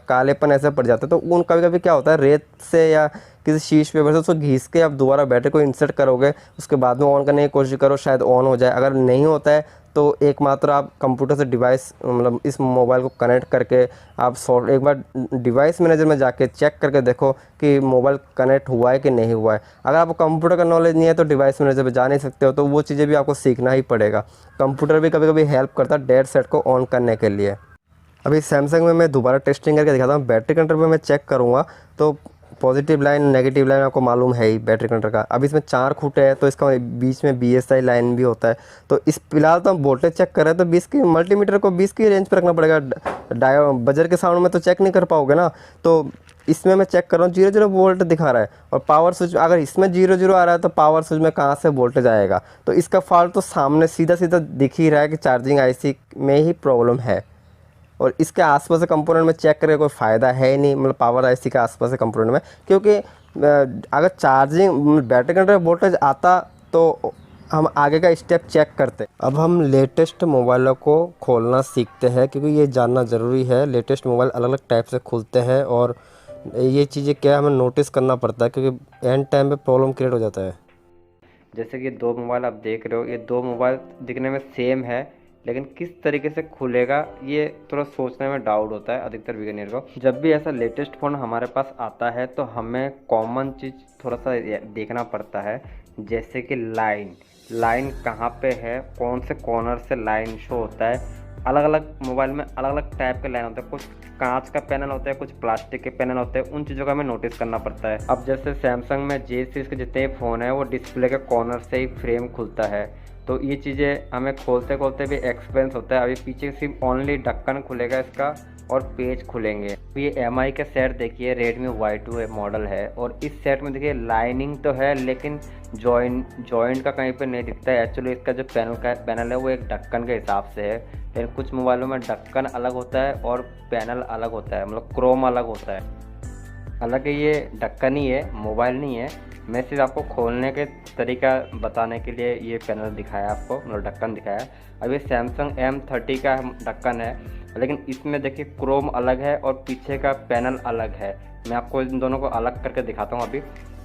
कालेपन ऐसे पड़ जाते हैं। तो उन कभी कभी क्या होता है, रेत से या किसी शीश पेपर से उसको घिस के आप दोबारा बैटरी को इंसर्ट करोगे, उसके बाद में ऑन करने की कोशिश करो, शायद ऑन हो जाए। अगर नहीं होता है तो एकमात्र आप कंप्यूटर से डिवाइस मतलब इस मोबाइल को कनेक्ट करके आप एक बार डिवाइस मैनेजर में जाके चेक करके देखो कि मोबाइल कनेक्ट हुआ है कि नहीं हुआ है। अगर आपको कंप्यूटर का नॉलेज नहीं है तो डिवाइस मैनेजर पे जा नहीं सकते हो, तो वो चीज़ें भी आपको सीखना ही पड़ेगा। कंप्यूटर भी कभी कभी हेल्प करता है डेड सेट को ऑन करने के लिए। अभी सैमसंग में मैं दोबारा टेस्टिंग करके दिखाता हूँ। बैटरी कंट्रोल में मैं चेक करूँगा तो पॉजिटिव लाइन, नेगेटिव लाइन आपको मालूम है ही बैटरी कंट्रोल का। अब इसमें 4 खूंटे हैं तो इसका बीच में BSI लाइन भी होता है। तो इस फिलहाल तो हम वोल्टेज चेक कर रहे हैं तो 20 की मल्टीमीटर को 20 की रेंज पर रखना पड़ेगा। बजर के साउंड में तो चेक नहीं कर पाओगे ना। तो इसमें मैं चेक कर रहा हूँ 0 वोल्ट दिखा रहा है। और पावर स्विच अगर इसमें 0 आ रहा है तो पावर स्विच में कहाँ से वोल्टेज आएगा। तो इसका फॉल्ट तो सामने सीधा सीधा दिख ही रहा है कि चार्जिंग IC में ही प्रॉब्लम है। और इसके आसपास के कंपोनेंट में चेक करके कोई फ़ायदा है ही नहीं, मतलब पावर आईसी के आसपास के कंपोनेंट में, क्योंकि अगर चार्जिंग बैटरी कंट्रोल वोल्टेज आता तो हम आगे का स्टेप चेक करते। अब हम लेटेस्ट मोबाइलों को खोलना सीखते हैं क्योंकि ये जानना ज़रूरी है। लेटेस्ट मोबाइल अलग अलग टाइप से खुलते हैं और ये चीज़ें क्या हमें नोटिस करना पड़ता है क्योंकि एंड टाइम पे प्रॉब्लम क्रिएट हो जाता है। जैसे कि 2 मोबाइल आप देख रहे हो, ये 2 मोबाइल दिखने में सेम है, लेकिन किस तरीके से खुलेगा ये थोड़ा सोचने में डाउट होता है अधिकतर बिगिनर को। जब भी ऐसा लेटेस्ट फ़ोन हमारे पास आता है तो हमें कॉमन चीज़ थोड़ा सा देखना पड़ता है, जैसे कि लाइन कहाँ पे है, कौन से कॉर्नर से लाइन शो होता है। अलग अलग मोबाइल में अलग अलग टाइप के लाइन होते हैं, कुछ कांच का पैनल होता है, कुछ प्लास्टिक के पैनल होते हैं। उन चीज़ों का हमें नोटिस करना पड़ता है। अब जैसे सैमसंग में J सीरीज़ के जितने फ़ोन है वो डिस्प्ले के कॉर्नर से ही फ्रेम खुलता है। तो ये चीज़ें हमें खोलते खोलते भी एक्सपीरियंस होता है। अभी पीछे सिर्फ ओनली ढक्कन खुलेगा इसका और पेज खुलेंगे। ये MI के सेट देखिए, Redmi Y2 मॉडल है और इस सेट में देखिए लाइनिंग तो है लेकिन जॉइंट का कहीं पे नहीं दिखता है। एक्चुअली इसका जो पैनल है वो एक ढक्कन के हिसाब से है, लेकिन कुछ मोबाइलों में ढक्कन अलग होता है और पैनल अलग होता है, मतलब क्रोम अलग होता है। हालांकि ये ढक्कन ही है, मोबाइल नहीं है। मैं सिर्फ आपको खोलने के तरीका बताने के लिए ये पैनल दिखाया आपको, मतलब ढक्कन दिखाया। अब ये सैमसंग M30 का ढक्कन है, लेकिन इसमें देखिए क्रोम अलग है और पीछे का पैनल अलग है। मैं आपको इन दोनों को अलग करके दिखाता हूँ। अभी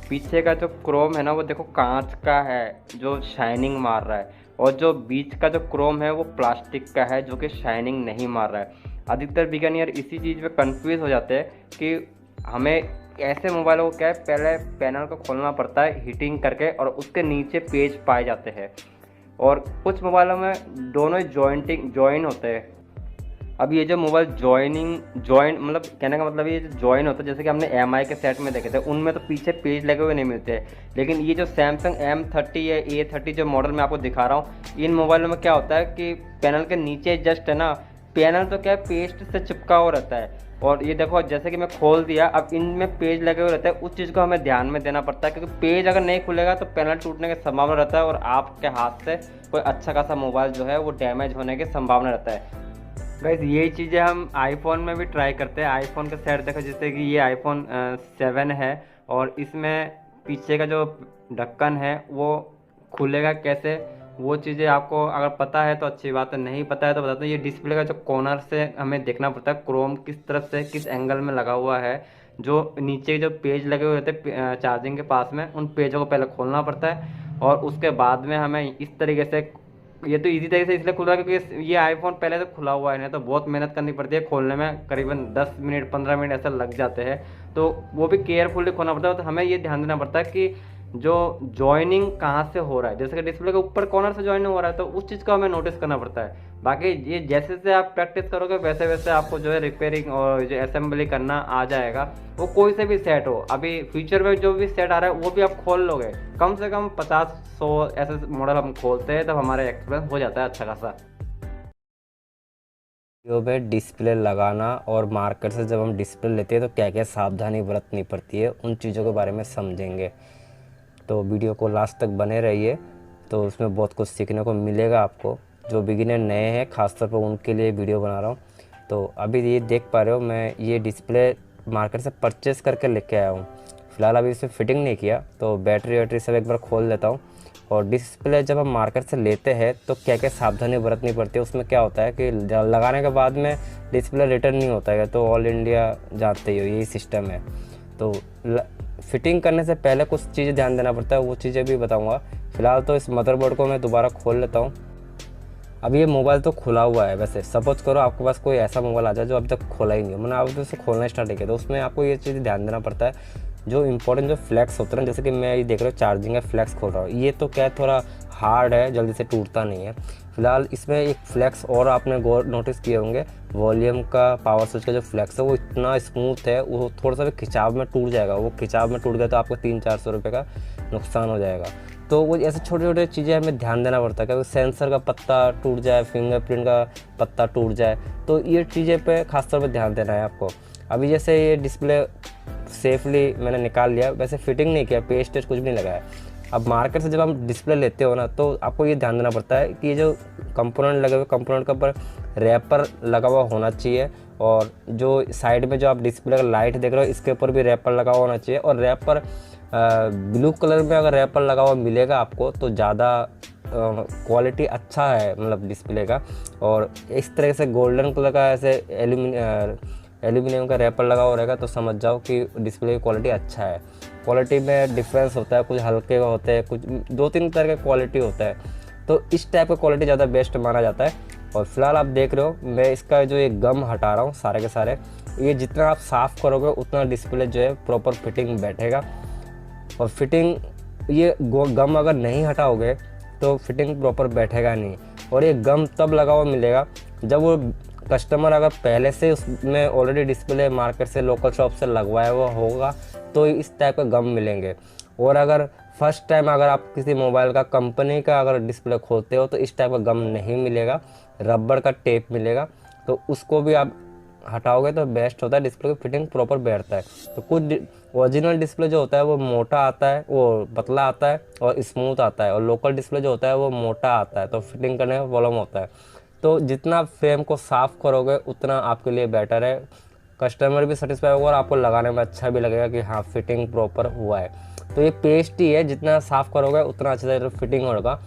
पीछे का जो क्रोम है ना वो देखो कांच का है जो शाइनिंग मार रहा है, और जो बीच का जो क्रोम है वो प्लास्टिक का है जो कि शाइनिंग नहीं मार रहा है। अधिकतर बिगिनर इसी चीज़ में कंफ्यूज हो जाते हैं कि हमें ऐसे मोबाइलों को क्या है, पहले पैनल को खोलना पड़ता है हीटिंग करके और उसके नीचे पेज पाए जाते हैं, और कुछ मोबाइलों में दोनों ही जॉइन होते हैं। अब ये जो मोबाइल जॉइन मतलब कहने का मतलब ये जो जॉइन होता है, जैसे कि हमने MI के सेट में देखे थे उनमें तो पीछे पेज लगे हुए नहीं मिलते हैं। लेकिन ये जो सैमसंग M30 या A30 जो मॉडल मैं आपको दिखा रहा हूँ, इन मोबाइलों में क्या होता है कि पैनल के नीचे जस्ट है ना पैनल तो क्या है, पेस्ट से चिपका हुआ रहता है। और ये देखो जैसे कि मैं खोल दिया, अब इनमें पेज लगे हुए रहते हैं, उस चीज़ को हमें ध्यान में देना पड़ता है, क्योंकि पेज अगर नहीं खुलेगा तो पैनल टूटने की संभावना रहता है और आपके हाथ से कोई अच्छा खासा मोबाइल जो है वो डैमेज होने की संभावना रहता है। गाइस यही चीज़ें हम आईफोन में भी ट्राई करते हैं। आईफोन का सेट देखो, जैसे कि ये आईफोन 7 है और इसमें पीछे का जो ढक्कन है वो खुलेगा कैसे, वो चीज़ें आपको अगर पता है तो अच्छी बात है, नहीं पता है तो बताता हूँ। ये डिस्प्ले का जो कॉर्नर से हमें देखना पड़ता है, क्रोम किस तरफ से किस एंगल में लगा हुआ है। जो नीचे जो पेज लगे हुए होते हैं चार्जिंग के पास में, उन पेजों को पहले खोलना पड़ता है और उसके बाद में हमें इस तरीके से, ये तो इजी तरीके से इसलिए खुल रहा है क्योंकि ये आईफोन पहले से खुला हुआ है ना, तो बहुत मेहनत करनी पड़ती है खोलने में, करीबन 10 मिनट 15 मिनट ऐसा लग जाते हैं। तो वो भी केयरफुली खोलना पड़ता है। तो हमें ये ध्यान देना पड़ता है कि जो जॉइनिंग कहाँ से हो रहा है, जैसे कि डिस्प्ले के ऊपर कॉर्नर से जॉइनिंग हो रहा है तो उस चीज़ को हमें नोटिस करना पड़ता है। बाकी ये जैसे जैसे आप प्रैक्टिस करोगे वैसे वैसे आपको जो है रिपेयरिंग और जो असेंबली करना आ जाएगा। वो कोई से भी सेट हो, अभी फ्यूचर में जो भी सेट आ रहा है वो भी आप खोल लोगे, कम से कम 50-100 ऐसे मॉडल हम खोलते हैं, तब हमारा एक्सपीरियंस हो जाता है अच्छा खासा। वीडियो में डिस्प्ले लगाना और मार्केट से जब हम डिस्प्ले लेते हैं तो क्या क्या सावधानी बरतनी पड़ती है, उन चीज़ों के बारे में समझेंगे। तो वीडियो को लास्ट तक बने रहिए, तो उसमें बहुत कुछ सीखने को मिलेगा आपको। जो बिगिनर नए हैं खासतौर पर उनके लिए वीडियो बना रहा हूँ। तो अभी ये देख पा रहे हो, मैं ये डिस्प्ले मार्केट से परचेस करके लेके आया हूँ। फ़िलहाल अभी इसमें फिटिंग नहीं किया, तो बैटरी वैटरी सब एक बार खोल लेता हूँ। और डिस्प्ले जब हम मार्केट से लेते हैं तो क्या क्या सावधानी बरतनी पड़ती है। उसमें क्या होता है कि लगाने के बाद में डिस्प्ले रिटर्न नहीं होता है, तो ऑल इंडिया जानते ही हो यही सिस्टम है। तो फिटिंग करने से पहले कुछ चीज़ें ध्यान देना पड़ता है, वो चीज़ें भी बताऊंगा। फ़िलहाल तो इस मदरबोर्ड को मैं दोबारा खोल लेता हूँ। अब ये मोबाइल तो खुला हुआ है। वैसे सपोज करो आपके पास कोई ऐसा मोबाइल आ जाए जो अभी तक खोला ही नहीं है, मैंने आप उसे खोलना स्टार्ट किया, तो उसमें आपको ये चीज़ ध्यान देना पड़ता है। जो इंपॉर्टेंट जो फ्लैक्स होता है ना, जैसे कि मैं ये देख रहा हूँ चार्जिंग का फ्लैक्स खोल रहा हूँ, ये तो क्या है थोड़ा हार्ड है, जल्दी से टूटता नहीं है। फिलहाल इसमें एक फ्लैक्स और आपने गौर नोटिस किए होंगे, वॉल्यूम का पावर स्विच का जो फ्लैक्स है वो इतना स्मूथ है, वो थोड़ा सा भी खिंचाव में टूट जाएगा। वो खिंचाव में टूट गया तो आपको 300-400 रुपये का नुकसान हो जाएगा। तो वो ऐसे छोटे छोटे चीज़ें हमें ध्यान देना पड़ता है, क्योंकि सेंसर का पत्ता टूट जाए, फिंगरप्रिंट का पत्ता टूट जाए, तो ये चीज़ें पे खासतौर पर ध्यान देना है आपको। अभी जैसे ये डिस्प्ले सेफली मैंने निकाल लिया, वैसे फिटिंग नहीं किया, पेस्ट कुछ भी नहीं लगाया। अब मार्केट से जब हम डिस्प्ले लेते हो ना, तो आपको ये ध्यान देना पड़ता है कि ये जो कंपोनेंट लगे हुए, कंपोनेंट के ऊपर रैपर लगा हुआ होना चाहिए। और जो साइड में जो आप डिस्प्ले का लाइट देख रहे हो, इसके ऊपर भी रैपर लगा हुआ होना चाहिए। और रैपर ब्लू कलर में अगर रैपर लगा हुआ मिलेगा आपको तो ज़्यादा क्वालिटी अच्छा है, मतलब डिस्प्ले का। और इस तरह से गोल्डन कलर का ऐसे एल्यूमिनियम का रैपर लगा हुआ रहेगा तो समझ जाओ कि डिस्प्ले की क्वालिटी अच्छा है। क्वालिटी में डिफरेंस होता है, कुछ हल्के होते हैं, कुछ 2-3 तरह का क्वालिटी होता है। तो इस टाइप का क्वालिटी ज़्यादा बेस्ट माना जाता है। और फिलहाल आप देख रहे हो मैं इसका जो ये गम हटा रहा हूँ सारे के सारे। ये जितना आप साफ़ करोगे उतना डिस्प्ले जो है प्रॉपर फिटिंग बैठेगा। और फिटिंग ये गम अगर नहीं हटाओगे तो फिटिंग प्रॉपर बैठेगा नहीं। और ये गम तब लगा हुआ मिलेगा जब वो कस्टमर अगर पहले से उसमें ऑलरेडी डिस्प्ले मार्केट से लोकल शॉप से लगवाया हुआ होगा तो इस टाइप का गम मिलेंगे। और अगर फर्स्ट टाइम अगर आप किसी मोबाइल का कंपनी का अगर डिस्प्ले खोलते हो तो इस टाइप का गम नहीं मिलेगा, रबड़ का टेप मिलेगा। तो उसको भी आप हटाओगे तो बेस्ट होता है, डिस्प्ले की फिटिंग प्रॉपर बैठता है। तो कुछ ओरिजिनल डिस्प्ले जो होता है वो मोटा आता है, वो पतला आता है और स्मूथ आता है। और लोकल डिस्प्ले जो होता है वो मोटा आता है, तो फिटिंग करने में प्रॉब्लम होता है। तो जितना फ्रेम को साफ़ करोगे उतना आपके लिए बेटर है, कस्टमर भी सेटिस्फाई होगा और आपको लगाने में अच्छा भी लगेगा कि हाँ फिटिंग प्रॉपर हुआ है। तो ये पेस्ट ही है, जितना साफ़ करोगे उतना अच्छे से फिटिंग होगा।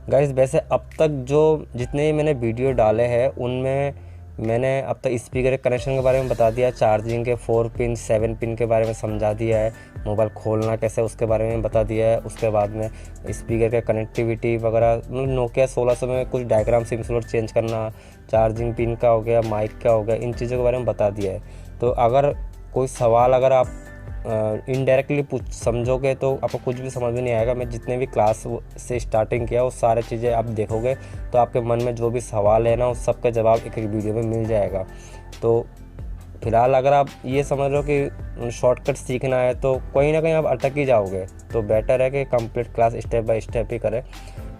गाइस वैसे अब तक जो जितने मैंने वीडियो डाले हैं उनमें मैंने अब तक स्पीकर के कनेक्शन के बारे में बता दिया, चार्जिंग के 4 पिन 7 पिन के बारे में समझा दिया है, मोबाइल खोलना कैसे उसके बारे में बता दिया है। उसके बाद में स्पीकर के कनेक्टिविटी वगैरह, मतलब नोकिया 1600 में कुछ डायग्राम सिम स्लॉट चेंज करना, चार्जिंग पिन का हो गया, माइक का हो गया, इन चीज़ों के बारे में बता दिया है। तो अगर कोई सवाल अगर आप इनडायरेक्टली समझोगे तो आपको कुछ भी समझ में नहीं आएगा। मैं जितने भी क्लास से स्टार्टिंग किया वो सारे चीज़ें आप देखोगे तो आपके मन में जो भी सवाल है ना उस सब का जवाब एक एक वीडियो में मिल जाएगा। तो फिलहाल अगर आप ये समझ लो कि शॉर्टकट सीखना है तो कहीं ना कहीं आप अटक ही जाओगे, तो बेटर है कि complete class step by step ही करें।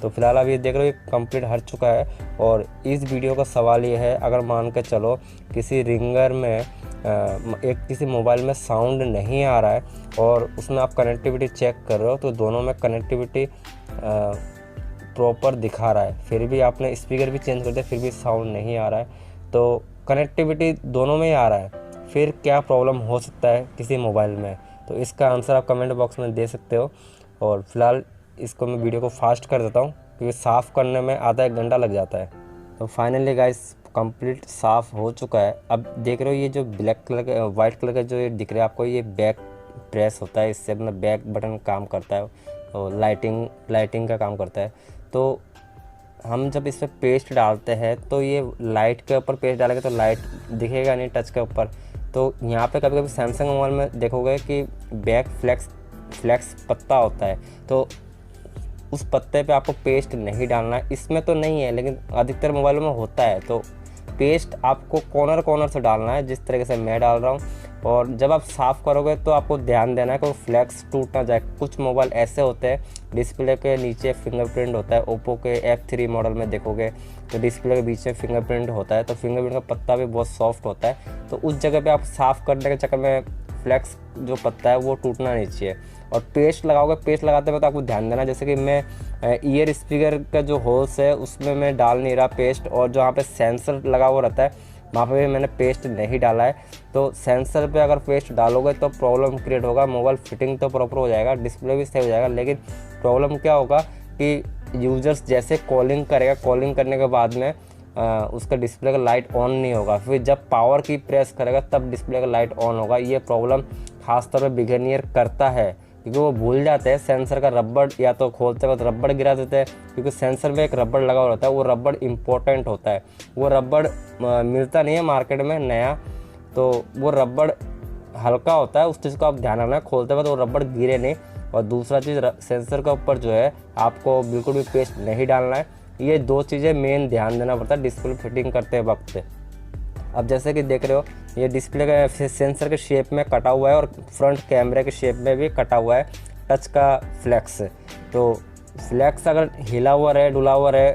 तो तो फिलहाल आप ये देख रहे हो ये कंप्लीट हट चुका है। और इस वीडियो का सवाल ये है, अगर मान के चलो किसी रिंगर में एक किसी मोबाइल में साउंड नहीं आ रहा है और उसमें आप कनेक्टिविटी चेक कर रहे हो तो दोनों में कनेक्टिविटी प्रॉपर दिखा रहा है, फिर भी आपने स्पीकर भी चेंज कर दिया फिर भी साउंड नहीं आ रहा है, तो कनेक्टिविटी दोनों में ही आ रहा है, फिर क्या प्रॉब्लम हो सकता है किसी मोबाइल में? तो इसका आंसर आप कमेंट बॉक्स में दे सकते हो। और फिलहाल इसको मैं वीडियो को फास्ट कर देता हूँ क्योंकि साफ़ करने में आधा एक घंटा लग जाता है। तो फाइनली गाइस कंप्लीट साफ़ हो चुका है। अब देख रहे हो ये जो ब्लैक कलर का वाइट कलर का जो ये दिख रहा है आपको, ये बैक प्रेस होता है, इससे अपना बैक बटन काम करता है और लाइटिंग का काम करता है। तो हम जब इस पर पेस्ट डालते हैं तो ये लाइट के ऊपर पेस्ट डालेंगे तो लाइट दिखेगा नहीं टच के ऊपर। तो यहाँ पे कभी कभी सैमसंग मोबाइल में देखोगे कि बैक फ्लैक्स पत्ता होता है, तो उस पत्ते पे आपको पेस्ट नहीं डालना है। इसमें तो नहीं है लेकिन अधिकतर मोबाइलों में होता है। तो पेस्ट आपको कॉर्नर से डालना है जिस तरीके से मैं डाल रहा हूँ। और जब आप साफ़ करोगे तो आपको ध्यान देना है कि फ्लैक्स टूट ना जाए। कुछ मोबाइल ऐसे होते हैं डिस्प्ले के नीचे फिंगरप्रिंट होता है, ओप्पो के F3 मॉडल में देखोगे तो डिस्प्ले के बीच में फिंगरप्रिंट होता है, तो फिंगरप्रिंट का पत्ता भी बहुत सॉफ्ट होता है। तो उस जगह पे आप साफ़ करने के चक्कर में फ्लैक्स जो पत्ता है वो टूटना नहीं चाहिए। और पेस्ट लगाओगे, पेस्ट लगाते वक्त आपको ध्यान देना, जैसे कि मैं ईयर स्पीकर का जो होल्स है उसमें मैं डाल नहीं रहा पेस्ट, और जहाँ पे सेंसर लगा हुआ रहता है वहाँ पे भी मैंने पेस्ट नहीं डाला है। तो सेंसर पे अगर पेस्ट डालोगे तो प्रॉब्लम क्रिएट होगा। मोबाइल फिटिंग तो प्रॉपर हो जाएगा, डिस्प्ले भी सही हो जाएगा, लेकिन प्रॉब्लम क्या होगा कि यूजर्स जैसे कॉलिंग करेगा, कॉलिंग करने के बाद में उसका डिस्प्ले का लाइट ऑन नहीं होगा, फिर जब पावर की प्रेस करेगा तब डिस्प्ले का लाइट ऑन होगा। ये प्रॉब्लम खासतौर पर बिगिनियर करता है क्योंकि वो भूल जाते हैं सेंसर का रबड़, या तो खोलते वक्त रबड़ गिरा देते हैं, क्योंकि सेंसर में एक रबड़ लगा हुआ रहता है, वो रबड़ इम्पोर्टेंट होता है। वो रबड़ मिलता नहीं है मार्केट में नया, तो वो रबड़ हल्का होता है, उस चीज़ को आप ध्यान रखना, खोलते वक्त वो रबड़ गिरे नहीं। और दूसरा चीज़ सेंसर के ऊपर जो है आपको बिल्कुल भी पेस्ट नहीं डालना है। ये दो चीज़ें मेन ध्यान देना पड़ता है डिस्प्ले फिटिंग करते वक्त। अब जैसे कि देख रहे हो ये डिस्प्ले का सेंसर के शेप में कटा हुआ है और फ्रंट कैमरे के शेप में भी कटा हुआ है टच का फ्लैक्स। तो फ्लैक्स अगर हिला हुआ रहे, डुला हुआ रहे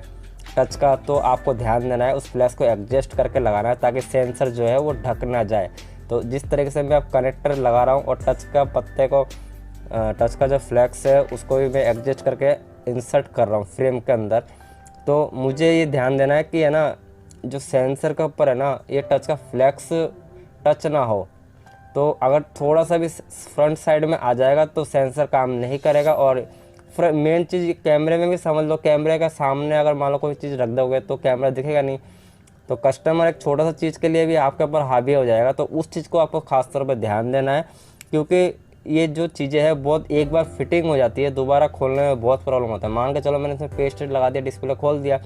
टच का, तो आपको ध्यान देना है उस फ्लैक्स को एडजस्ट करके लगाना है ताकि सेंसर जो है वो ढक ना जाए। तो जिस तरीके से मैं अब कनेक्टर लगा रहा हूँ और टच का पत्ते को टच का जो फ्लैक्स है उसको भी मैं एडजस्ट करके इंसर्ट कर रहा हूँ फ्रेम के अंदर। तो मुझे ये ध्यान देना है कि है ना जो सेंसर के ऊपर है ना ये टच का फ्लैक्स टच ना हो। तो अगर थोड़ा सा भी फ्रंट साइड में आ जाएगा तो सेंसर काम नहीं करेगा। और मेन चीज़ कैमरे में भी समझ लो, कैमरे का सामने अगर मान लो कोई चीज़ रख दोगे तो कैमरा दिखेगा नहीं, तो कस्टमर एक छोटा सा चीज़ के लिए भी आपके ऊपर हावी हो जाएगा। तो उस चीज़ को आपको खास तौर पर ध्यान देना है, क्योंकि ये जो चीज़ें हैं बहुत एक बार फिटिंग हो जाती है, दोबारा खोलने में बहुत प्रॉब्लम होता है। मान के चलो मैंने इसमें पेस्ट लगा दिया, डिस्प्ले खोल दिया,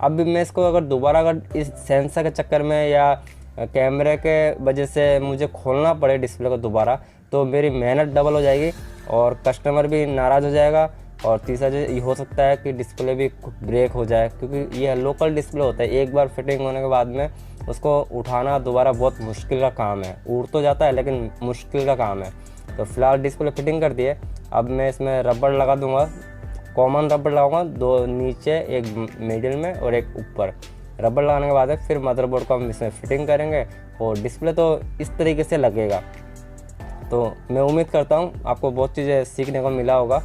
अब भी मैं इसको अगर दोबारा अगर इस सेंसर के चक्कर में या कैमरे के वजह से मुझे खोलना पड़े डिस्प्ले को दोबारा, तो मेरी मेहनत डबल हो जाएगी और कस्टमर भी नाराज़ हो जाएगा। और तीसरा चीज़ ये हो सकता है कि डिस्प्ले भी ब्रेक हो जाए, क्योंकि ये लोकल डिस्प्ले होता है, एक बार फिटिंग होने के बाद में उसको उठाना दोबारा बहुत मुश्किल का काम है। उड़ तो जाता है लेकिन मुश्किल का काम है। तो फिलहाल डिस्प्ले फिटिंग कर दिए, अब मैं इसमें रबड़ लगा दूंगा, कॉमन रबड़ लगाऊंगा, दो नीचे एक मिडिल में और एक ऊपर। रबड़ लगाने के बाद फिर मदरबोर्ड को हम इसमें फिटिंग करेंगे और डिस्प्ले तो इस तरीके से लगेगा। तो मैं उम्मीद करता हूँ आपको बहुत चीज़ें सीखने को मिला होगा।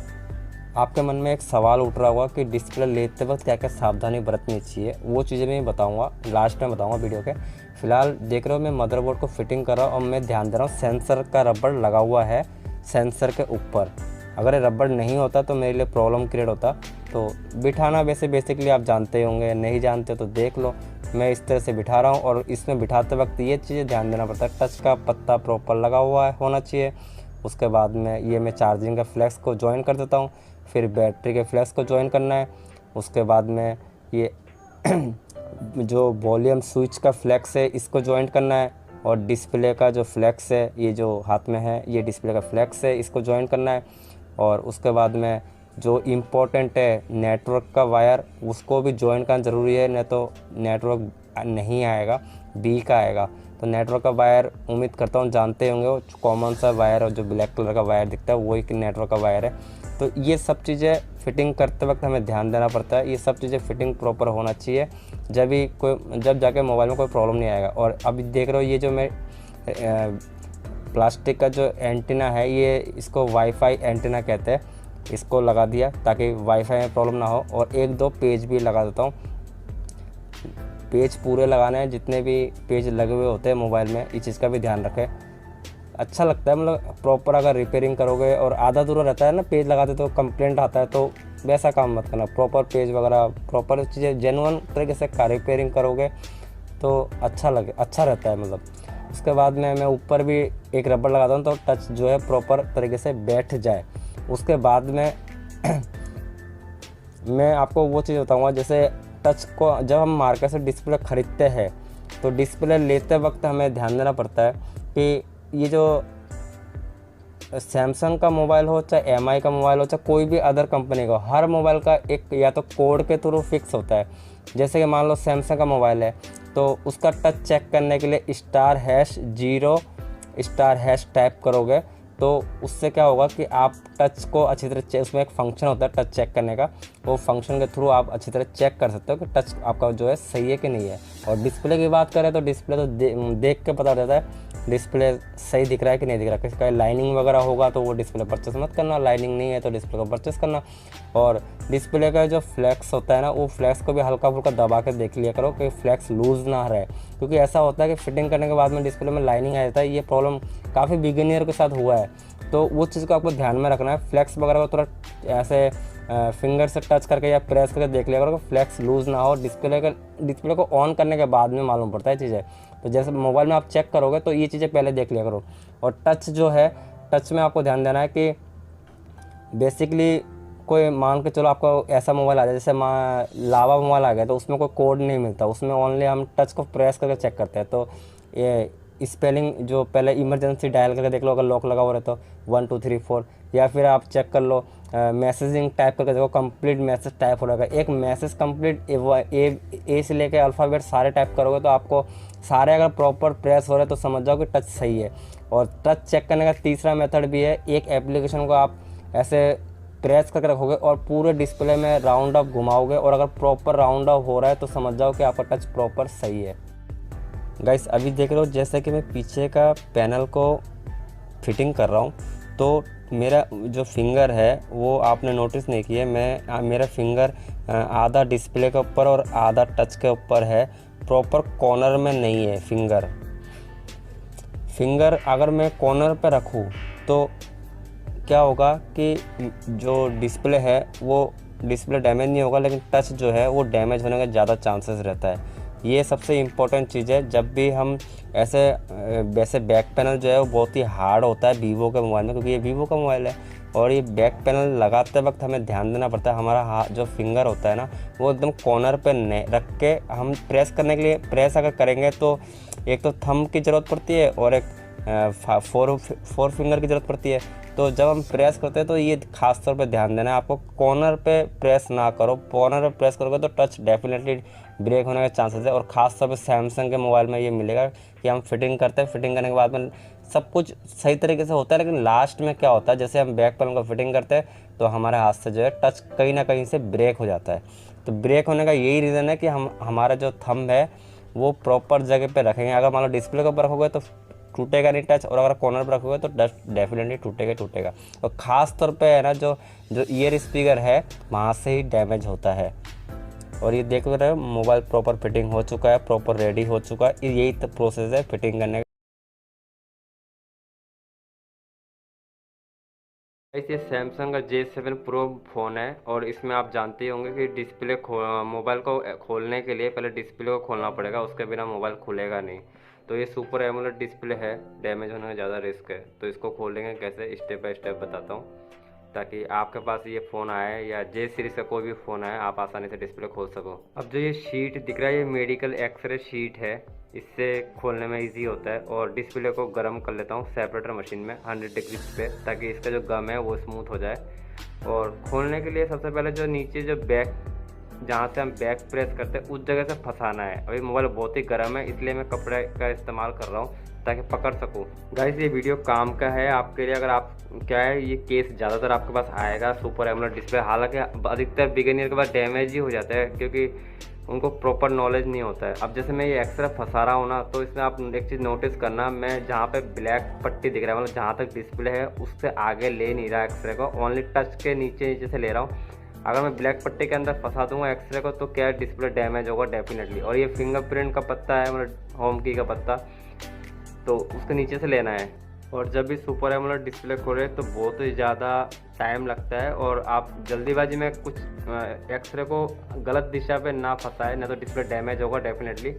आपके मन में एक सवाल उठ रहा होगा कि डिस्प्ले लेते वक्त क्या क्या सावधानी बरतनी चाहिए, वो चीज़ें मैं बताऊँगा, लास्ट में बताऊँगा वीडियो के। फिलहाल देख रहे हो मैं मदरबोर्ड को फिटिंग कर रहा हूँ और मैं ध्यान दे रहा हूँ सेंसर का रबड़ लगा हुआ है सेंसर के ऊपर। अगर ये रबड़ नहीं होता तो मेरे लिए प्रॉब्लम क्रिएट होता। तो बिठाना वैसे बेसिकली आप जानते होंगे, नहीं जानते तो देख लो, मैं इस तरह से बिठा रहा हूँ। और इसमें बिठाते वक्त ये चीज़ें ध्यान देना पड़ता है, टच का पत्ता प्रॉपर लगा हुआ होना चाहिए। उसके बाद में ये मैं चार्जिंग का फ्लैक्स को ज्वाइन कर देता हूँ, फिर बैटरी के फ्लैक्स को ज्वाइन करना है। उसके बाद में ये जो वॉल्यूम स्विच का फ्लैक्स है इसको ज्वाइन करना है, और डिस्प्ले का जो फ्लैक्स है ये जो हाथ में है ये डिस्प्ले का फ्लैक्स है, इसको ज्वाइन करना है। और उसके बाद में जो इम्पोर्टेंट है नेटवर्क का वायर, उसको भी ज्वाइन करना ज़रूरी है, नहीं तो नेटवर्क नहीं आएगा, बी का आएगा। तो नेटवर्क का वायर उम्मीद करता हूँ जानते होंगे, वो कॉमन सा वायर और जो ब्लैक कलर का वायर दिखता है वही नेटवर्क का वायर है। तो ये सब चीज़ें फिटिंग करते वक्त हमें ध्यान देना पड़ता है, ये सब चीज़ें फिटिंग प्रॉपर होना चाहिए, जब जाके मोबाइल में कोई प्रॉब्लम नहीं आएगा। और अभी देख रहे हो ये जो मैं प्लास्टिक का जो एंटीना है, ये इसको वाईफाई एंटीना कहते हैं, इसको लगा दिया ताकि वाईफाई में प्रॉब्लम ना हो। और 1-2 पेज भी लगा देता हूँ, पेज पूरे लगाने हैं, जितने भी पेज लगे हुए होते हैं मोबाइल में, इस चीज़ का भी ध्यान रखें। अच्छा लगता है, मतलब प्रॉपर अगर रिपेयरिंग करोगे और आधा अधूरा रहता है ना पेज लगाते तो कंप्लेंट आता है, तो वैसा काम मत करना। प्रॉपर पेज वगैरह प्रॉपर चीज़ें जेन्युइन तरीके से रिपेयरिंग करोगे तो अच्छा रहता है मतलब। उसके बाद में मैं ऊपर भी एक रबड़ लगाता हूँ तो टच जो है प्रॉपर तरीके से बैठ जाए। उसके बाद में मैं आपको वो चीज़ बताऊँगा, जैसे टच को जब हम मार्केट से डिस्प्ले ख़रीदते हैं तो डिस्प्ले लेते वक्त हमें ध्यान देना पड़ता है कि ये जो सैमसंग का मोबाइल हो चाहे MI का मोबाइल हो चाहे कोई भी अदर कंपनी का, हर मोबाइल का एक या तो कोड के थ्रू फिक्स होता है। जैसे कि मान लो सैमसंग का मोबाइल है तो उसका टच चेक करने के लिए *0* टाइप करोगे तो उससे क्या होगा कि आप टच को अच्छी तरह उसमें एक फंक्शन होता है टच चेक करने का, वो फंक्शन के थ्रू आप अच्छी तरह चेक कर सकते हो कि टच आपका जो है सही है कि नहीं है। और डिस्प्ले की बात करें तो डिस्प्ले तो देख के पता रहता है डिस्प्ले सही दिख रहा है कि नहीं दिख रहा है। किसी का लाइनिंग वगैरह होगा तो वो डिस्प्ले परचेस मत करना, लाइनिंग नहीं है तो डिस्प्ले को परचेस करना। और डिस्प्ले का जो फ्लैक्स होता है ना, वो फ्लैक्स को भी हल्का फुल्का दबा के देख लिया करो कि फ्लैक्स लूज़ ना रहे, क्योंकि ऐसा होता है कि फिटिंग करने के बाद में डिस्प्ले में लाइनिंग आ जाता है। ये प्रॉब्लम काफ़ी बिगिनियर के साथ हुआ है, तो वो चीज़ को आपको ध्यान में रखना है। फ्लैक्स वगैरह को थोड़ा ऐसे फिंगर से टच करके या प्रेस करके देख लिया करो कि फ्लैक्स लूज़ ना हो। डिस्प्ले को ऑन करने के बाद में मालूम पड़ता है चीज़ें, तो जैसे मोबाइल में आप चेक करोगे तो ये चीज़ें पहले देख लिया करो। और टच जो है, टच में आपको ध्यान देना है कि बेसिकली कोई मान के चलो आपको ऐसा मोबाइल आ जाए जैसे लावा मोबाइल आ गया तो उसमें कोई कोड नहीं मिलता, उसमें ओनली हम टच को प्रेस करके चेक करते हैं। तो ये स्पेलिंग जो पहले इमरजेंसी डायल करके देख लो, अगर लॉक लगा हुआ रहता तो 1 2 3 4, या फिर आप चेक कर लो मैसेजिंग टाइप करके देखो कंप्लीट मैसेज टाइप हो रहेगा। एक मैसेज कंप्लीट ए से लेके अल्फ़ाबेट सारे टाइप करोगे तो आपको सारे अगर प्रॉपर प्रेस हो रहे तो समझ जाओ कि टच सही है। और टच चेक करने का तीसरा मेथड भी है, एक एप्लीकेशन को आप ऐसे प्रेस करके रखोगे और पूरे डिस्प्ले में राउंड अप घुमाओगे, और अगर प्रॉपर राउंड अप हो रहा है तो समझ जाओ कि आपका टच प्रॉपर सही है। गाइस अभी देख रहे हो जैसे कि मैं पीछे का पैनल को फिटिंग कर रहा हूँ, तो मेरा जो फिंगर है वो आपने नोटिस नहीं किया, मेरा फिंगर आधा डिस्प्ले के ऊपर और आधा टच के ऊपर है, प्रॉपर कॉर्नर में नहीं है फिंगर अगर मैं कॉर्नर पे रखूँ तो क्या होगा कि जो डिस्प्ले है वो डिस्प्ले डैमेज नहीं होगा, लेकिन टच जो है वो डैमेज होने का ज़्यादा चांसेस रहता है। ये सबसे इम्पोर्टेंट चीज़ है। जब भी हम वैसे बैक पैनल जो है वो बहुत ही हार्ड होता है वीवो के मोबाइल में, क्योंकि ये वीवो का मोबाइल है, और ये बैक पैनल लगाते वक्त हमें ध्यान देना पड़ता है हमारा हाथ जो फिंगर होता है ना वो एकदम कॉर्नर पे रख के हम प्रेस करने के लिए प्रेस अगर करेंगे तो एक तो थंब की ज़रूरत पड़ती है और एक फोर फिंगर की ज़रूरत पड़ती है। तो जब हम प्रेस करते हैं तो ये खास तौर पे ध्यान देना है आपको, कॉर्नर पे प्रेस ना करो। कॉर्नर पे प्रेस करोगे तो टच डेफिनेटली ब्रेक होने के चांसेस है। और ख़ास तौर पे सैमसंग के मोबाइल में ये मिलेगा कि हम फिटिंग करते हैं, फिटिंग करने के बाद में सब कुछ सही तरीके से होता है, लेकिन लास्ट में क्या होता है जैसे हम बैक पैनल को फिटिंग करते हैं तो हमारे हाथ से जो है टच कहीं ना कहीं से ब्रेक हो जाता है। तो ब्रेक होने का यही रीज़न है कि हमारा जो थंब है वो प्रॉपर जगह पे रखेंगे। अगर मान लो डिस्प्ले के ऊपर रखोगे तो टूटेगा नहीं टच, और अगर कॉर्नर पर रखोगे तो डेफिनेटली टूटेगा। और ख़ास तौर पे है ना जो ईयर स्पीकर है वहाँ से ही डैमेज होता है। और ये देख रहे हो मोबाइल प्रॉपर फिटिंग हो चुका है, प्रॉपर रेडी हो चुका है। यही तो प्रोसेस है फिटिंग करने का। ये सैमसंग का J7 Pro फ़ोन है, और इसमें आप जानते ही होंगे कि डिस्प्ले मोबाइल को खोलने के लिए पहले डिस्प्ले को खोलना पड़ेगा, उसके बिना मोबाइल खुलेगा नहीं। तो ये सुपर एमोलेड डिस्प्ले है, डैमेज होने का ज़्यादा रिस्क है। तो इसको खोलेंगे कैसे, स्टेप बाय स्टेप बताता हूँ, ताकि आपके पास ये फ़ोन आए या J सीरीज़ का कोई भी फ़ोन आए आप आसानी से डिस्प्ले खोल सको। अब जो ये शीट दिख रहा है ये मेडिकल एक्सरे शीट है, इससे खोलने में इजी होता है। और डिस्प्ले को गर्म कर लेता हूँ सेपरेटर मशीन में 100 डिग्री पे, ताकि इसका जो गम है वो स्मूथ हो जाए। और खोलने के लिए सबसे पहले जो नीचे जो बैक जहाँ से हम बैक प्रेस करते हैं उस जगह से फंसाना है। अभी मोबाइल बहुत ही गर्म है, इसलिए मैं कपड़े का इस्तेमाल कर रहा हूँ ताकि पकड़ सकूँ। गाइस ये वीडियो काम का है आपके लिए, अगर आप क्या है ये केस ज़्यादातर आपके पास आएगा सुपर एमोलेड डिस्प्ले। हालांकि अधिकतर बिगिनियर के पास डैमेज ही हो जाता है क्योंकि उनको प्रॉपर नॉलेज नहीं होता है। अब जैसे मैं ये एक्सरे फंसा रहा हूँ ना, तो इसमें आप एक चीज़ नोटिस करना, मैं जहाँ पे ब्लैक पट्टी दिख रहा है मतलब जहाँ तक डिस्प्ले है उससे आगे ले नहीं रहा एक्सरे को, ओनली टच के नीचे नीचे से ले रहा हूँ। अगर मैं ब्लैक पट्टी के अंदर फंसा दूंगा एक्सरे को तो क्या डिस्प्ले डैमेज होगा डेफिनेटली। और ये फिंगरप्रिंट का पत्ता है मतलब होम की का पत्ता, तो उसके नीचे से लेना है। और जब भी सुपर एमोलेड डिस्प्ले खोले तो बहुत ही ज़्यादा टाइम लगता है और आप जल्दीबाजी में कुछ एक्सरे को गलत दिशा पे ना फंसाए, ना तो डिस्प्ले डैमेज होगा डेफिनेटली।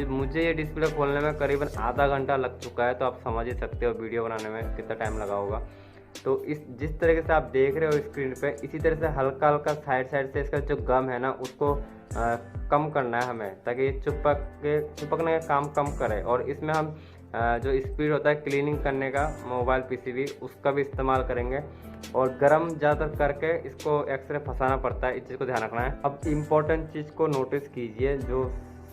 मुझे ये डिस्प्ले खोलने में करीबन आधा घंटा लग चुका है, तो आप समझ ही सकते हो वीडियो बनाने में कितना टाइम लगा होगा। तो जिस तरीके से आप देख रहे हो स्क्रीन पे, इसी तरह से हल्का हल्का साइड से इसका जो गम है ना उसको कम करना है हमें, ताकि ये चिपकने का काम कम करे। और इसमें हम जो स्पीड होता है क्लीनिंग करने का मोबाइल पीसीबी उसका भी इस्तेमाल करेंगे। और गर्म ज़्यादातर करके इसको एक्सरे फंसाना पड़ता है, इस चीज़ को ध्यान रखना है। अब इम्पोर्टेंट चीज़ को नोटिस कीजिए, जो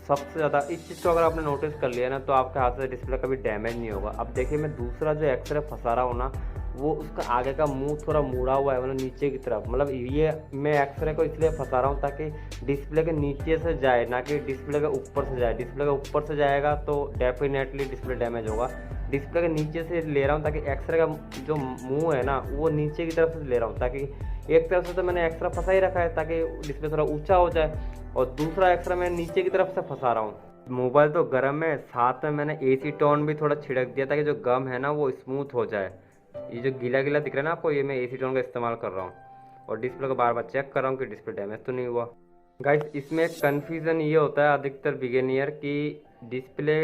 सबसे ज़्यादा इस चीज़ को अगर आपने नोटिस कर लिया ना तो आपके हाथ से डिस्प्ले कभी डैमेज नहीं होगा। अब देखिए मैं दूसरा जो एक्सरे फंसा रहा हूँ ना, वो उसका आगे का मुंह थोड़ा मुड़ा हुआ है, मतलब नीचे की तरफ। मतलब ये मैं एक्सरे को इसलिए फंसा रहा हूँ ताकि डिस्प्ले के नीचे से जाए, ना कि डिस्प्ले के ऊपर से जाए। डिस्प्ले के ऊपर से जाएगा तो डेफिनेटली डिस्प्ले डैमेज होगा। डिस्प्ले के नीचे से ले रहा हूँ ताकि एक्सरे का जो मुंह है ना वो नीचे की तरफ से ले रहा हूँ, ताकि एक तरफ से तो मैंने एक्सरा फंसा ही रखा है ताकि डिस्प्ले थोड़ा ऊँचा हो जाए, और दूसरा एक्सरा मैं नीचे की तरफ से फंसा रहा हूँ। मोबाइल तो गर्म है, साथ में मैंने AC टोन भी थोड़ा छिड़क दिया ताकि जो गम है ना वो स्मूथ हो जाए। ये जो गीला गीला दिख रहा है ना आपको, ये मैं AC टोन का इस्तेमाल कर रहा हूँ। और डिस्प्ले को बार बार चेक कर रहा हूँ कि डिस्प्ले डैमेज तो नहीं हुआ। गाइस इसमें कन्फ्यूज़न ये होता है अधिकतर बिगिनियर की डिस्प्ले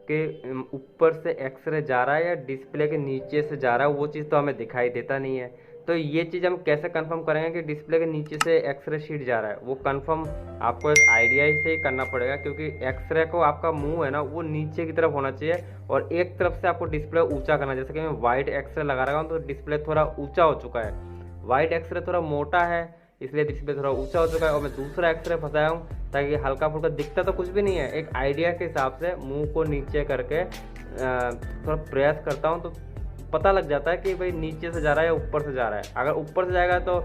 के ऊपर से एक्सरे जा रहा है या डिस्प्ले के नीचे से जा रहा है, वो चीज़ तो हमें दिखाई देता नहीं है। तो ये चीज़ हम कैसे कंफर्म करेंगे कि डिस्प्ले के नीचे से एक्सरे शीट जा रहा है, वो कंफर्म आपको एक आइडिया से ही करना पड़ेगा, क्योंकि एक्सरे को आपका मुंह है ना वो नीचे की तरफ होना चाहिए और एक तरफ से आपको डिस्प्ले ऊंचा करना है। जैसे कि मैं वाइट एक्सरे लगा रहा हूँ तो डिस्प्ले थोड़ा ऊंचा हो चुका है, वाइट एक्सरे थोड़ा मोटा है इसलिए डिस्प्ले थोड़ा ऊंचा हो चुका है। और मैं दूसरा एक्सरे फंसाया हूँ ताकि हल्का फुल्का दिखता तो कुछ भी नहीं है, एक आइडिया के हिसाब से मुंह को नीचे करके थोड़ा प्रेस करता हूँ तो पता लग जाता है कि भाई नीचे से जा रहा है या ऊपर से जा रहा है। अगर ऊपर से जाएगा तो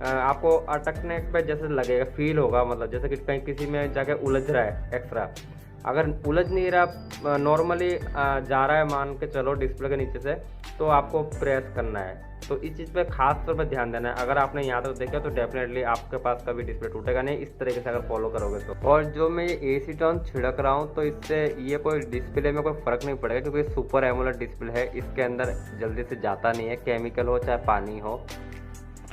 आपको अटकने पे जैसे लगेगा, फील होगा, मतलब जैसे कि कहीं किसी में जाके उलझ रहा है एक्सरा। अगर उलझ नहीं रहा, नॉर्मली जा रहा है मान के चलो डिस्प्ले के नीचे से, तो आपको प्रेस करना है। तो इस चीज़ पे खास तौर पर ध्यान देना है। अगर आपने यहाँ तक देखा तो डेफिनेटली आपके पास कभी डिस्प्ले टूटेगा नहीं, इस तरीके से अगर फॉलो करोगे तो। और जो मैं ये AC टोन छिड़क रहा हूँ तो इससे ये कोई डिस्प्ले में कोई फ़र्क नहीं पड़ेगा, क्योंकि सुपर एमोलेड डिस्प्ले है, इसके अंदर जल्दी से जाता नहीं है, केमिकल हो चाहे पानी हो।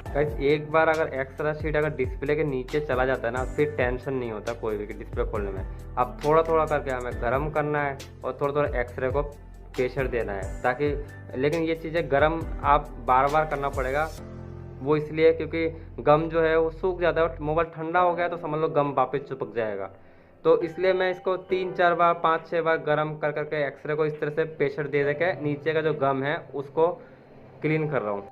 गाइस एक बार अगर एक्सरा शीट अगर डिस्प्ले के नीचे चला जाता है ना, फिर टेंशन नहीं होता कोई भी डिस्प्ले खोलने में। अब थोड़ा थोड़ा करके हमें गर्म करना है और थोड़ा थोड़ा एक्सरे को प्रेशर देना है, ताकि, लेकिन ये चीज़ें गर्म आप बार बार करना पड़ेगा। वो इसलिए क्योंकि गम जो है वो सूख जाता है, और मोबाइल ठंडा हो गया तो समझ लो गम वापस चिपक जाएगा। तो इसलिए मैं इसको 3-4 बार 5-6 बार गर्म कर करके एक्सरे को इस तरह से प्रेशर दे के नीचे का जो गम है उसको क्लीन कर रहा हूँ।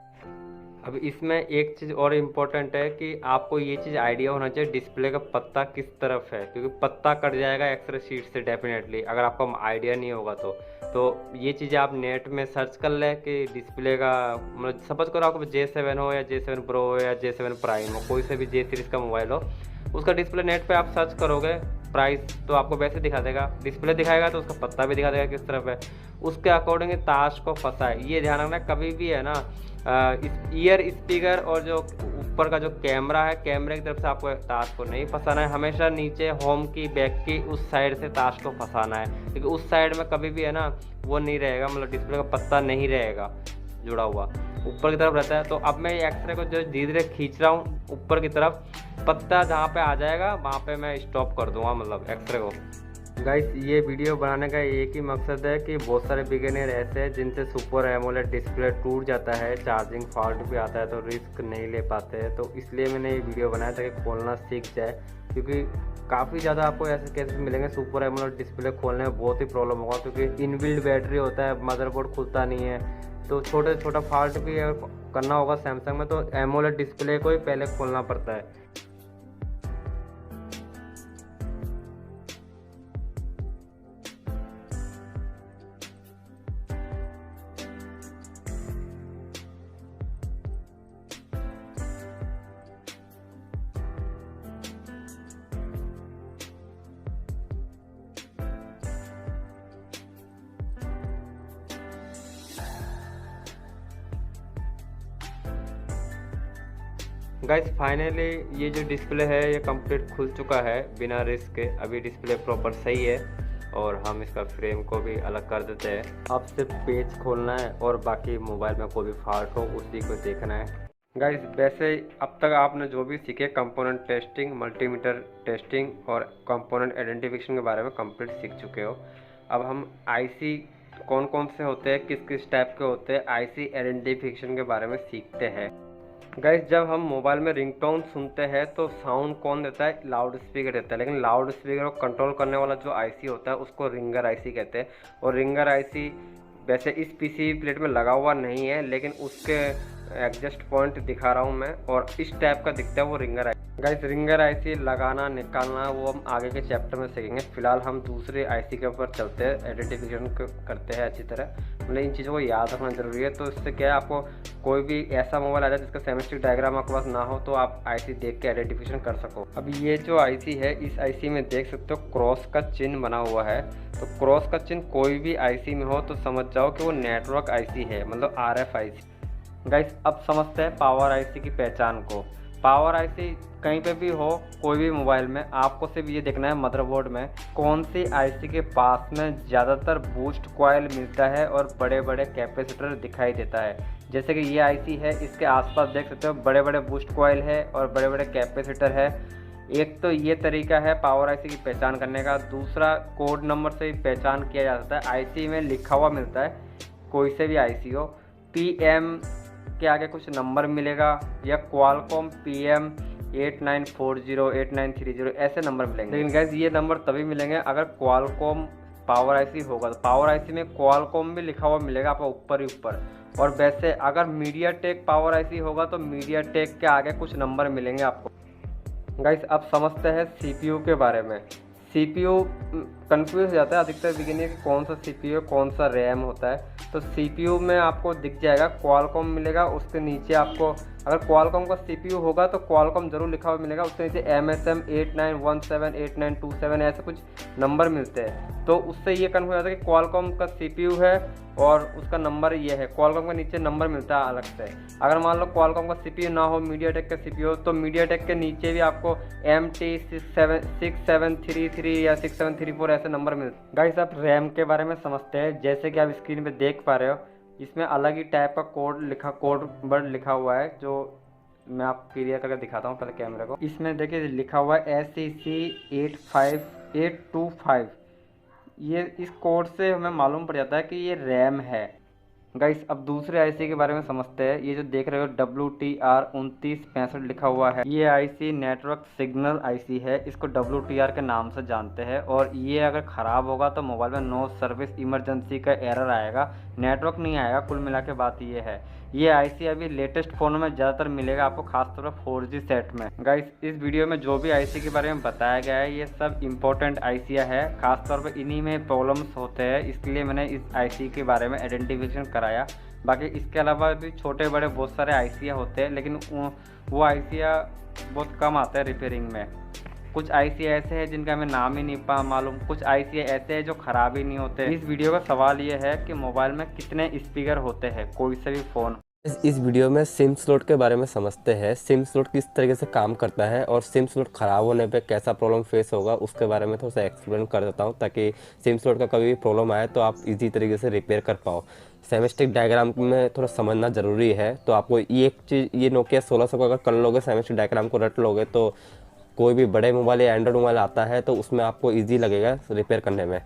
अब इसमें एक चीज़ और इम्पोर्टेंट है कि आपको ये चीज़ आइडिया होना चाहिए डिस्प्ले का पत्ता किस तरफ है, क्योंकि पत्ता कट जाएगा एक्सरे शीट से डेफिनेटली, अगर आपको आइडिया नहीं होगा तो ये चीज़ें आप नेट में सर्च कर लें कि डिस्प्ले का, मतलब सपोज करो आपको J7 हो या J7 Pro हो या J7 प्राइम हो, कोई से भी J सीरीज़ का मोबाइल हो, उसका डिस्प्ले नेट पे आप सर्च करोगे प्राइस तो आपको वैसे दिखा देगा, डिस्प्ले दिखाएगा तो उसका पत्ता भी दिखा देगा किस तरफ है, उसके अकॉर्डिंग ताश को फंसाए। ये ध्यान रखना कभी भी है ना, ईयर स्पीकर और जो ऊपर का जो कैमरा है, कैमरे की तरफ से आपको ताश को नहीं फंसाना है, हमेशा नीचे होम की बैक की उस साइड से ताश को फंसाना है, क्योंकि उस साइड में कभी भी है ना वो नहीं रहेगा, मतलब डिस्प्ले का पत्ता नहीं रहेगा जुड़ा हुआ, ऊपर की तरफ रहता है। तो अब मैं ये एक्सरे को जो धीरे धीरे खींच रहा हूँ ऊपर की तरफ, पत्ता जहाँ पे आ जाएगा वहाँ पे मैं स्टॉप कर दूँगा, मतलब एक्सरे को। गाइस ये वीडियो बनाने का एक ही मकसद है कि बहुत सारे बिगिनर ऐसे हैं जिनसे सुपर एमोलेड डिस्प्ले टूट जाता है, चार्जिंग फॉल्ट भी आता है तो रिस्क नहीं ले पाते हैं, तो इसलिए मैंने ये वीडियो बनाया ताकि खोलना सीख जाए, क्योंकि काफ़ी ज़्यादा आपको ऐसे केसेस मिलेंगे सुपर एमोलेड डिस्प्ले खोलने में बहुत ही प्रॉब्लम होगा, क्योंकि इनबिल्ट बैटरी होता है, मदरबोर्ड खुलता नहीं है, तो छोटा फॉल्ट भी करना होगा सैमसंग में, तो एमोलेड डिस्प्ले को ही पहले खोलना पड़ता है। गाइस फाइनली ये जो डिस्प्ले है ये कंप्लीट खुल चुका है बिना रिस्क के। अभी डिस्प्ले प्रॉपर सही है और हम इसका फ्रेम को भी अलग कर देते हैं। अब सिर्फ पेज खोलना है और बाकी मोबाइल में कोई भी फॉल्ट हो उसी को देखना है। गाइस वैसे अब तक आपने जो भी सीखे कंपोनेंट टेस्टिंग, मल्टीमीटर टेस्टिंग और कंपोनेंट आइडेंटिफिकेशन के बारे में कंप्लीट सीख चुके हो। अब हम आईसी कौन कौन से होते हैं, किस किस टाइप के होते हैं, आईसी आइडेंटिफिकेशन के बारे में सीखते हैं। गाइस जब हम मोबाइल में रिंगटोन सुनते हैं तो साउंड कौन देता है? लाउड स्पीकर देता है। लेकिन लाउड स्पीकर को कंट्रोल करने वाला जो आईसी होता है उसको रिंगर आईसी कहते हैं। और रिंगर आईसी वैसे इस पीसी प्लेट में लगा हुआ नहीं है, लेकिन उसके एडजस्ट पॉइंट दिखा रहा हूँ मैं, और इस टाइप का दिखता है वो ringer IC. Guys ringer IC लगाना निकालना वो हम आगे के चैप्टर में सीखेंगे। फिलहाल हम दूसरे आईसी के ऊपर चलते हैं, आइडेंटिफिकेशन करते हैं अच्छी तरह। मतलब इन चीज़ों को याद रखना जरूरी है। तो इससे क्या है, आपको कोई भी ऐसा मोबाइल आ जाए जिसका सेमेस्टिक डायग्राम आपके पास ना हो तो आप आईसी देख के आइडेंटिफिकेशन कर सको। अब ये जो आईसी है, इस आईसी में देख सकते हो क्रॉस का चिन्ह बना हुआ है। तो क्रॉस का चिन्ह कोई भी आईसी में हो तो समझ जाओ कि वो नेटवर्क आईसी है, मतलब आरएफ आईसी। गाइस अब समझते हैं पावर आईसी की पहचान को। पावर आईसी कहीं पे भी हो, कोई भी मोबाइल में, आपको सिर्फ ये देखना है मदरबोर्ड में कौन सी आईसी के पास में ज़्यादातर बूस्ट कॉइल मिलता है और बड़े बड़े कैपेसिटर दिखाई देता है। जैसे कि ये आईसी है, इसके आसपास देख सकते हो बड़े बड़े बूस्ट कॉइल है और बड़े बड़े कैपेसिटर है। एक तो ये तरीका है पावर आईसी की पहचान करने का। दूसरा, कोड नंबर से भी पहचान किया जा सकता है। आईसी में लिखा हुआ मिलता है, कोई से भी आईसी हो, पीएम के आगे कुछ नंबर मिलेगा या क्वालकॉम पीएम 8940 8930 ऐसे नंबर मिलेंगे। लेकिन गैस ये नंबर तभी मिलेंगे अगर क्वालकॉम पावर आईसी होगा। तो पावर आईसी में क्वालकॉम भी लिखा हुआ मिलेगा आपको ऊपर ही ऊपर। और वैसे अगर मीडियाटेक पावर आईसी होगा तो मीडियाटेक के आगे कुछ नंबर मिलेंगे आपको। गाइस अब समझते हैं सीपीयू के बारे में। सीपीयू कंफ्यूज हो जाता है अधिकतर बिगिनर कि कौन सा सीपीयू कौन सा रैम होता है। तो सीपीयू में आपको दिख जाएगा क्वालकॉम मिलेगा, उसके नीचे आपको अगर क्वालकॉम का सीपीयू होगा तो क्वालकॉम जरूर लिखा हुआ मिलेगा, उसके नीचे MSM 8917 8927 ऐसे कुछ नंबर मिलते हैं। तो उससे ये कन्फर्म हो जाता है कि क्वालकॉम का सीपीयू है और उसका नंबर ये है। क्वालकॉम के नीचे नंबर मिलता है अलग से। अगर मान लो क्वालकॉम का सीपीयू ना हो, मीडियाटेक का सीपीयू हो, तो मीडियाटेक के नीचे भी आपको MT 6733 या 6734 ऐसे नंबर मिलते हैं। गाइस आप रैम के बारे में समझते हैं। जैसे कि आप स्क्रीन पे देख पा रहे हो, इसमें अलग ही टाइप का कोड वर्ड लिखा हुआ है, जो मैं आप क्लियर करके दिखाता हूँ पहले कैमरे को। इसमें देखिए लिखा हुआ है SEC 85825। ये इस कोड से हमें मालूम पड़ जाता है कि ये रैम है। गाइस अब दूसरे आईसी के बारे में समझते हैं। ये जो देख रहे हो WTR 2965 लिखा हुआ है, ये आईसी नेटवर्क सिग्नल आईसी है। इसको WTR के नाम से जानते हैं। और ये अगर ख़राब होगा तो मोबाइल में नो सर्विस इमरजेंसी का एरर आएगा, नेटवर्क नहीं आएगा। कुल मिला के बात ये है। ये आईसी अभी लेटेस्ट फ़ोन में ज़्यादातर मिलेगा आपको, खासतौर पर 4G सेट में। गाइस इस वीडियो में जो भी आईसी के बारे में बताया गया है ये सब इंपॉर्टेंट आईसियाँ है, खासतौर पर इन्हीं में प्रॉब्लम्स होते हैं, इसलिए मैंने इस आईसी के बारे में आइडेंटिफिकेशन कराया। बाकी इसके अलावा भी छोटे बड़े बहुत सारे आईसियाँ होते हैं, लेकिन वो आईसियाँ बहुत कम आते हैं रिपेयरिंग में। कुछ आईसी ऐसे हैं जिनका हमें नाम ही नहीं मालूम, कुछ आईसी ऐसे हैं जो ख़राब ही नहीं होते। इस वीडियो का सवाल ये है कि मोबाइल में कितने स्पीकर होते हैं कोई से भी फ़ोन। इस वीडियो में सिम स्लॉट के बारे में समझते हैं। सिम स्लॉट किस तरीके से काम करता है और सिम स्लॉट ख़राब होने पे कैसा प्रॉब्लम फेस होगा उसके बारे में थोड़ा सा एक्सप्लेन कर देता हूँ, ताकि सिम स्लॉट का कभी भी प्रॉब्लम आए तो आप इजी तरीके से रिपेयर कर पाओ। सेमेस्टिक डायग्राम में थोड़ा समझना ज़रूरी है। तो आपको ये एक चीज़, ये नोकिया 1600 को अगर कर लोगे, सेमेस्टिक डायग्राम को रट लोगे, तो कोई भी बड़े मोबाइल या एंड्रॉइड मोबाइल आता है तो उसमें आपको ईजी लगेगा रिपेयर करने में।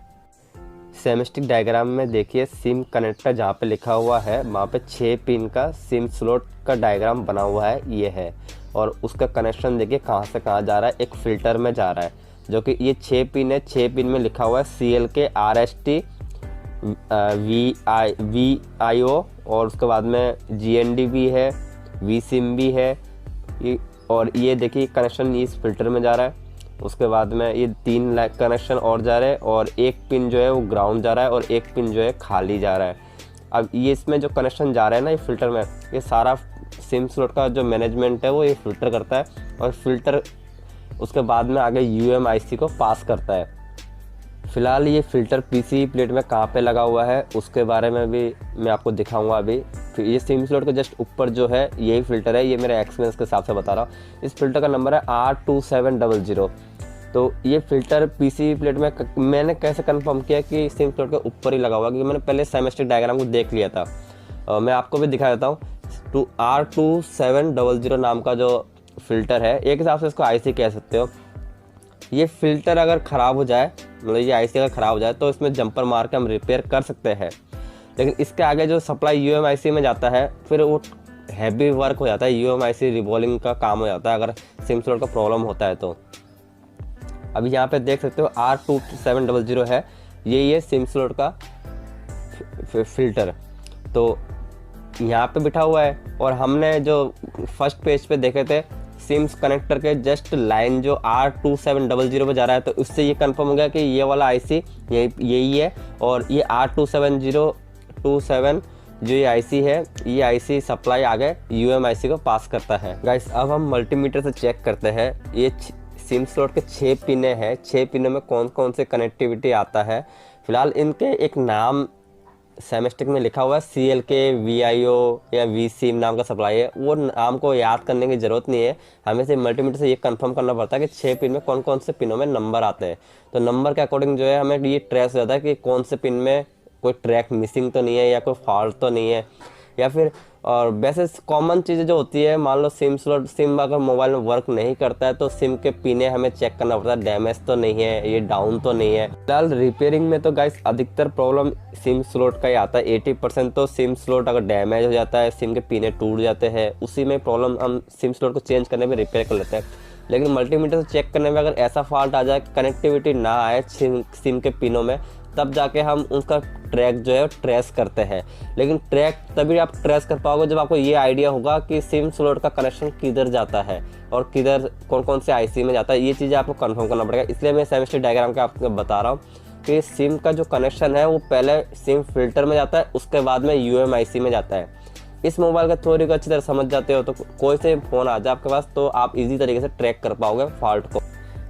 सेमेस्टिक डायग्राम में देखिए सिम कनेक्टर जहाँ पे लिखा हुआ है वहाँ पे 6 पिन का सिम स्लॉट का डायग्राम बना हुआ है, ये है। और उसका कनेक्शन देखिए कहाँ से कहाँ जा रहा है, एक फ़िल्टर में जा रहा है, जो कि ये 6 पिन है। 6 पिन में लिखा हुआ है CLK RST VIO और उसके बाद में GND भी है, VSIM भी है। और ये देखिए कनेक्शन इस फिल्टर में जा रहा है। उसके बाद में ये 3 कनेक्शन और जा रहे हैं और एक पिन जो है वो ग्राउंड जा रहा है और एक पिन जो है खाली जा रहा है। अब ये इसमें जो कनेक्शन जा रहा है ना ये फ़िल्टर में, ये सारा सिम स्लॉट का जो मैनेजमेंट है वो ये फ़िल्टर करता है। और फिल्टर उसके बाद में आगे UMIC को पास करता है। फ़िलहाल ये फ़िल्टर PCB प्लेट में कहाँ पे लगा हुआ है उसके बारे में भी मैं आपको दिखाऊंगा अभी। फिर ये सिम स्लॉट के जस्ट ऊपर जो है यही फ़िल्टर है, ये मेरे एक्सपीरियंस के हिसाब से बता रहा हूँ। इस फिल्टर का नंबर है R2700। तो ये फ़िल्टर पीसी प्लेट में मैंने कैसे कंफर्म किया कि सिम स्लॉट के ऊपर ही लगा हुआ, क्योंकि मैंने पहले सेमेस्टिक डायग्राम को देख लिया था। मैं आपको भी दिखा देता हूँ। R2700 नाम का जो फ़िल्टर है, एक हिसाब से इसको आईसी कह सकते हो। ये फ़िल्टर अगर ख़राब हो जाए, मतलब ये आईसी अगर ख़राब हो जाए तो इसमें जंपर मार के हम रिपेयर कर सकते हैं, लेकिन इसके आगे जो सप्लाई UMIC में जाता है फिर वो हैवी वर्क हो जाता है, UMIC रिवॉल्विंग का काम हो जाता है अगर सिम स्लॉट का प्रॉब्लम होता है तो। अभी यहाँ पे देख सकते हो R2700 है, ये सिम स्लॉट का फ़िल्टर तो यहाँ पे बिठा हुआ है। और हमने जो फर्स्ट पेज पे देखे थे सिम्स कनेक्टर के जस्ट लाइन जो R2700 पे जा रहा है, तो उससे ये कंफर्म हो गया कि ये वाला आईसी यही है। और ये R2727 जो ये आईसी है, ये आईसी सप्लाई आगे UMIC को पास करता है। गाइस अब हम मल्टीमीटर से चेक करते हैं। ये सिम स्लॉट के 6 पिने हैं, 6 पिनों में कौन कौन से कनेक्टिविटी आता है। फिलहाल इनके एक नाम सेमेस्टिक में लिखा हुआ है CLK VIO या VSIM नाम का सप्लाई है, वो नाम को याद करने की ज़रूरत नहीं है। हमें से मल्टीमीटर से ये कंफर्म करना पड़ता है कि 6 पिन में कौन कौन से पिनों में नंबर आते हैं। तो नंबर के अकॉर्डिंग जो है हमें ये ट्रेस हो जाता है कि कौन से पिन में कोई ट्रैक मिसिंग तो नहीं है या कोई फॉल्ट तो नहीं है, या फिर और वैसे कॉमन चीज़ें जो होती है, मान लो सिम अगर मोबाइल में वर्क नहीं करता है तो सिम के पिने हमें चेक करना पड़ता है, डैमेज तो नहीं है, ये डाउन तो नहीं है। फिलहाल रिपेयरिंग में तो गाइस अधिकतर प्रॉब्लम सिम स्लॉट का ही आता है। 80% तो सिम स्लॉट अगर डैमेज हो जाता है, सिम के पिने टूट जाते हैं, उसी में प्रॉब्लम हम सिम स्लॉट को चेंज करने में रिपेयर कर लेते हैं। लेकिन मल्टीमीटर से चेक करने में अगर ऐसा फॉल्ट आ जाए, कनेक्टिविटी ना आए सिम के पिनों में, तब जाके हम उनका ट्रैक जो है ट्रेस करते हैं। लेकिन ट्रैक तभी आप ट्रेस कर पाओगे जब आपको ये आइडिया होगा कि सिम स्लॉट का कनेक्शन किधर जाता है और किधर कौन कौन से आईसी में जाता है। ये चीज़ें आपको कंफर्म करना पड़ेगा। इसलिए मैं सेमेस्टिक डायग्राम का आपको बता रहा हूँ कि सिम का जो कनेक्शन है वो पहले सिम फिल्टर में जाता है, उसके बाद में UMIC में जाता है। इस मोबाइल का थ्योरी को अच्छी तरह समझ जाते हो तो कोई से फ़ोन आ जाए आपके पास तो आप इजी तरीके से ट्रैक कर पाओगे फॉल्ट को।